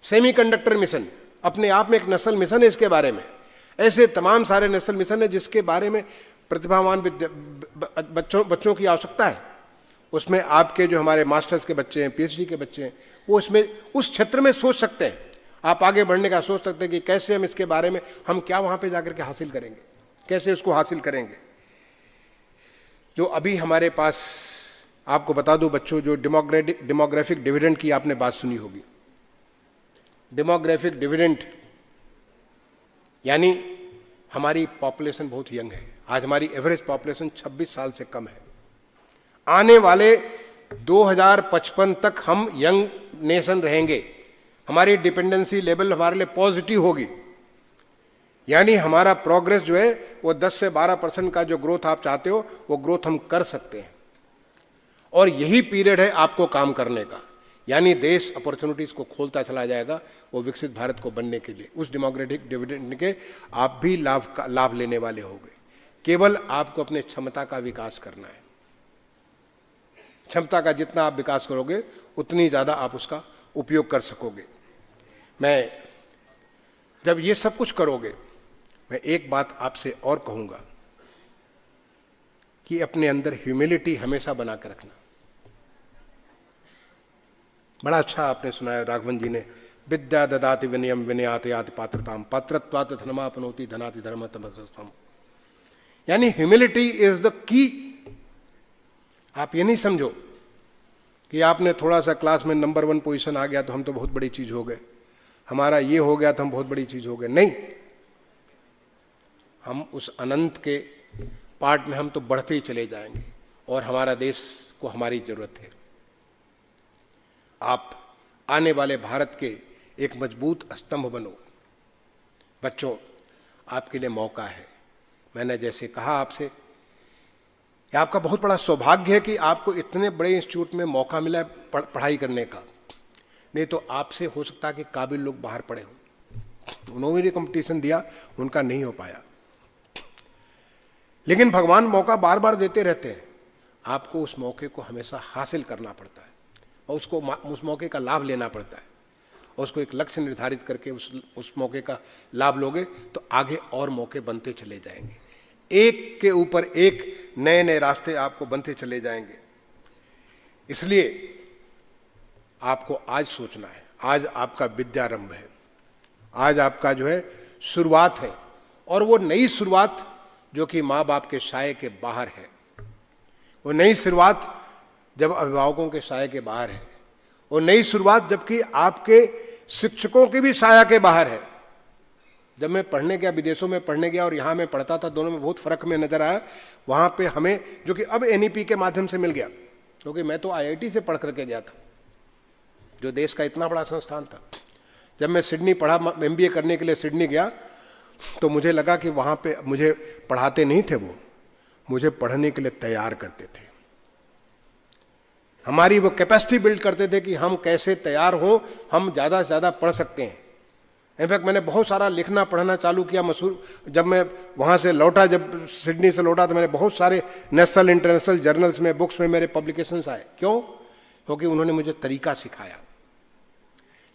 सेमीकंडक्टर मिशन अपने आप में एक नेशनल मिशन है इसके बारे में। ऐसे तमाम सारे नेशनल मिशन है जिसके बारे में प्रतिभावान बच्चों की आवश्यकता है। उसमें आपके जो हमारे मास्टर्स के बच्चे हैं, PhD के बच्चे हैं, वो इसमें उस क्षेत्र में सोच सकते हैं। आप आगे बढ़ने का सोच सकते हैं कि कैसे हम इसके बारे में, हम क्या वहां पे जाकर के हासिल करेंगे, कैसे उसको हासिल करेंगे। जो अभी हमारे पास, आपको बता दूं बच्चों, जो डेमोग्राफिक डिविडेंड की आपने बात सुनी होगी। डेमोग्राफिक डिविडेंड यानी हमारी पॉपुलेशन बहुत यंग है। आज हमारी एवरेज पॉपुलेशन 26 साल से कम है। आने वाले 2055 तक हम यंग नेशन रहेंगे। हमारी डिपेंडेंसी लेवल हमारे लिए पॉजिटिव होगी, यानी हमारा प्रोग्रेस जो है वो 10 से 12% का जो ग्रोथ आप चाहते हो वो ग्रोथ हम कर सकते हैं। और यही पीरियड है आपको काम करने का, यानी देश अपॉर्चुनिटीज को खोलता चला जाएगा वो विकसित भारत को बनने के लिए। उस डेमोक्रेटिक डिविडेंड के आप भी लाभ लेने वाले होंगे। केवल आपको अपने क्षमता का विकास करना है। क्षमता का जितना आप विकास करोगे उतनी ज्यादा आप उसका उपयोग कर सकोगे। मैं जब ये सब कुछ करोगे, मैं एक बात आपसे और कहूंगा कि अपने अंदर ह्यूमिलिटी हमेशा बना कर रखना। बड़ा अच्छा आपने सुनाया राघवन जी ने, विद्या ददाति विनयम विनयाति याति पात्रताम पात्रत्वात् धनमापनोति धनाति धर्मतमसम। यानी ह्यूमिलिटी इज द की। आप ये नहीं समझो कि आपने थोड़ा सा क्लास में नंबर 1 पोजीशन आ गया तो हम तो बहुत बड़ी चीज हो गए, हमारा ये हो गया तो हम बहुत बड़ी चीज हो गए। नहीं, हम उस अनंत के पार्ट में हम तो बढ़ते ही चले जाएंगे और हमारा देश को हमारी जरूरत है। आप आने वाले भारत के एक मजबूत स्तंभ बनो। बच्चों, आपके लिए मौका है। मैंने जैसे कहा आपसे कि आपका बहुत बड़ा सौभाग्य है कि आपको इतने बड़े इंस्टीट्यूट में मौका मिला है पढ़ाई करने का। नहीं तो आपसे हो सकता है कि काबिल लोग बाहर पड़े हों। उन्होंने भी कंपटीशन दिया, उनका नहीं हो पाया। लेकिन भगवान मौका बार बार देते रहते हैं। आपको उस मौके को हमेशा हासिल करना पड़ता है और उस मौके का लाभ लेना पड़ता है और उसको एक लक्ष्य निर्धारित करके उस मौके का लाभ लोगे तो आगे और मौके बनते चले जाएंगे। एक के ऊपर एक नए नए रास्ते आपको बनते चले जाएंगे। इसलिए आपको आज सोचना है। आज आपका विद्यारंभ है, आज आपका जो है शुरुआत है, और वो नई शुरुआत जो कि माँ बाप के साये के बाहर है, वो नई शुरुआत जब अभिभावकों के साये के बाहर है, वो नई शुरुआत जबकि आपके शिक्षकों के भी साया के बाहर है। जब मैं पढ़ने गया, विदेशों में पढ़ने गया और यहाँ मैं पढ़ता था, दोनों में बहुत फर्क में नजर आया। वहाँ पे हमें, जो कि अब NEP के माध्यम से मिल गया, क्योंकि मैं तो IIT से पढ़ करके गया था, जो देश का इतना बड़ा संस्थान था। जब मैं सिडनी पढ़ा, MBA करने के लिए सिडनी गया, तो मुझे लगा कि वहाँ पे मुझे पढ़ाते नहीं थे, वो मुझे पढ़ने के लिए तैयार करते थे। हमारी वो कैपेसिटी बिल्ड करते थे कि हम कैसे तैयार हों, हम ज़्यादा से ज़्यादा पढ़ सकते हैं। इनफैक्ट मैंने बहुत सारा लिखना पढ़ना चालू किया। मशहूर, जब मैं वहाँ से लौटा, जब सिडनी से लौटा, तो मैंने बहुत सारे नेशनल इंटरनेशनल जर्नल्स में, बुक्स में मेरे पब्लिकेशंस आए। क्यों? क्योंकि उन्होंने मुझे तरीका सिखाया।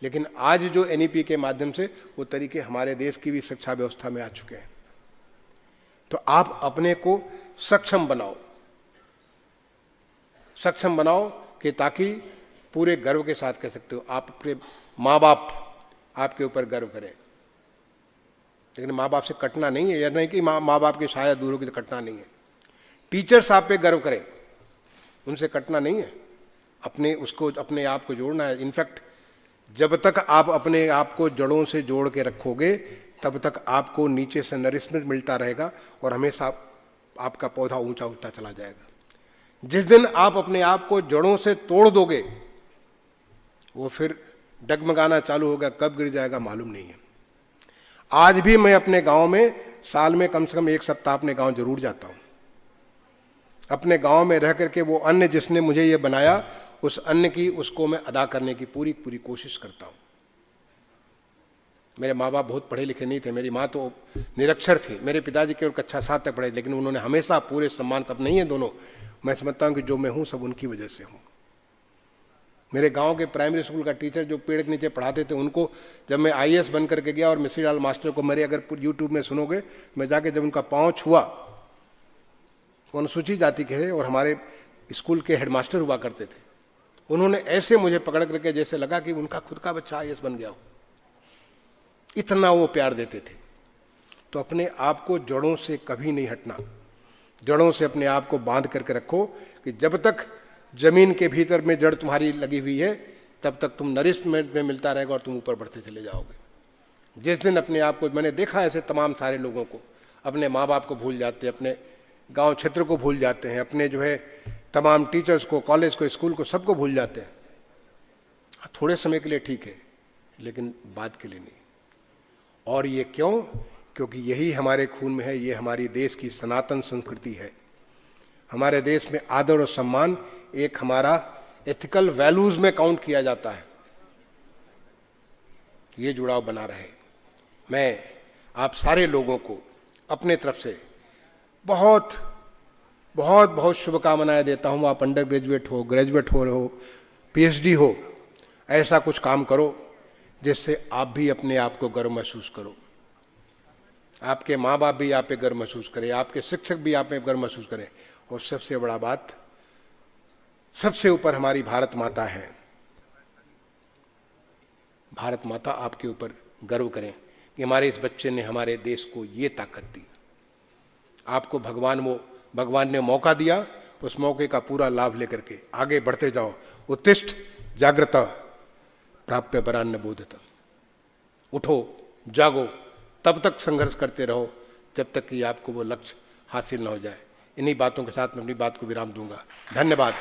लेकिन आज जो एनईपी के माध्यम से वो तरीके हमारे देश की भी शिक्षा व्यवस्था में आ चुके हैं। तो आप अपने को सक्षम बनाओ कि ताकि पूरे गर्व के साथ कह सकते हो आप अपने माँ बाप आपके ऊपर गर्व करें। लेकिन माँ बाप से कटना नहीं है, यह नहीं कि माँ बाप की शायद दूर होगी तो कटना नहीं है। टीचर्स आप पे गर्व करें, उनसे कटना नहीं है, अपने आप को जोड़ना है। इनफैक्ट जब तक आप अपने आप को जड़ों से जोड़ के रखोगे तब तक आपको नीचे से नरिशमेंट मिलता रहेगा और हमेशा आपका पौधा ऊंचा होता चला जाएगा। जिस दिन आप अपने आप को जड़ों से तोड़ दोगे वो फिर डगमगाना चालू होगा, कब गिर जाएगा मालूम नहीं है। आज भी मैं अपने गांव में साल में कम से कम 1 सप्ताह अपने गांव जरूर जाता हूं। अपने गांव में रह करके वो अन्न जिसने मुझे ये बनाया उस अन्न की उसको मैं अदा करने की पूरी कोशिश करता हूं। मेरे माँ बाप बहुत पढ़े लिखे नहीं थे, मेरी माँ तो निरक्षर थी, मेरे पिताजी केवल कक्षा 7 तक पढ़े, लेकिन उन्होंने हमेशा पूरे सम्मान, सब नहीं है दोनों, मैं समझता हूं कि जो मैं हूं सब उनकी वजह से हूं। मेरे गांव के प्राइमरी स्कूल का टीचर जो पेड़ के नीचे पढ़ाते थे, उनको जब मैं आईएएस बन करके गया और मिश्री लाल मास्टर को मेरे अगर यूट्यूब में सुनोगे, मैं जाके जब उनका पांव छुआ, अनुसूचित जाति के और हमारे स्कूल के हेडमास्टर हुआ करते थे, उन्होंने ऐसे मुझे पकड़ करके जैसे लगा कि उनका खुद का बच्चा आईएएस बन गया हो, इतना वो प्यार देते थे। तो अपने आप को जड़ों से कभी नहीं हटना, जड़ों से अपने आप को बांध करके रखो कि जब तक जमीन के भीतर में जड़ तुम्हारी लगी हुई है तब तक तुम नरिशमेंट में मिलता रहेगा और तुम ऊपर बढ़ते चले जाओगे। जिस दिन अपने आप को, मैंने देखा ऐसे तमाम सारे लोगों को, अपने माँ बाप को भूल जाते हैं, अपने गांव क्षेत्र को भूल जाते हैं, अपने जो है तमाम टीचर्स को, कॉलेज को, स्कूल को, सबको भूल जाते हैं। थोड़े समय के लिए ठीक है लेकिन बाद के लिए नहीं। और ये क्यों? क्योंकि यही हमारे खून में है, ये हमारी देश की सनातन संस्कृति है। हमारे देश में आदर और सम्मान एक हमारा एथिकल वैल्यूज में काउंट किया जाता है। ये जुड़ाव बना रहे। मैं आप सारे लोगों को अपने तरफ से बहुत बहुत बहुत शुभकामनाएं देता हूं। आप अंडर ग्रेजुएट हो, ग्रेजुएट हो रहे हो, पीएचडी हो, ऐसा कुछ काम करो जिससे आप भी अपने आप को गर्व महसूस करो, आपके माँ बाप भी आप पे गर्व महसूस करें, आपके शिक्षक भी आप पे गर्व महसूस करें। और सबसे बड़ा बात, सबसे ऊपर हमारी भारत माता है। भारत माता आपके ऊपर गर्व करें कि हमारे इस बच्चे ने हमारे देश को ये ताकत दी। आपको भगवान ने मौका दिया, उस मौके का पूरा लाभ लेकर के आगे बढ़ते जाओ। उत्तिष्ठ जागृत प्राप्य परान्न बोधत। उठो, जागो, तब तक संघर्ष करते रहो जब तक कि आपको वो लक्ष्य हासिल न हो जाए। इन्हीं बातों के साथ मैं अपनी बात को विराम दूंगा। धन्यवाद।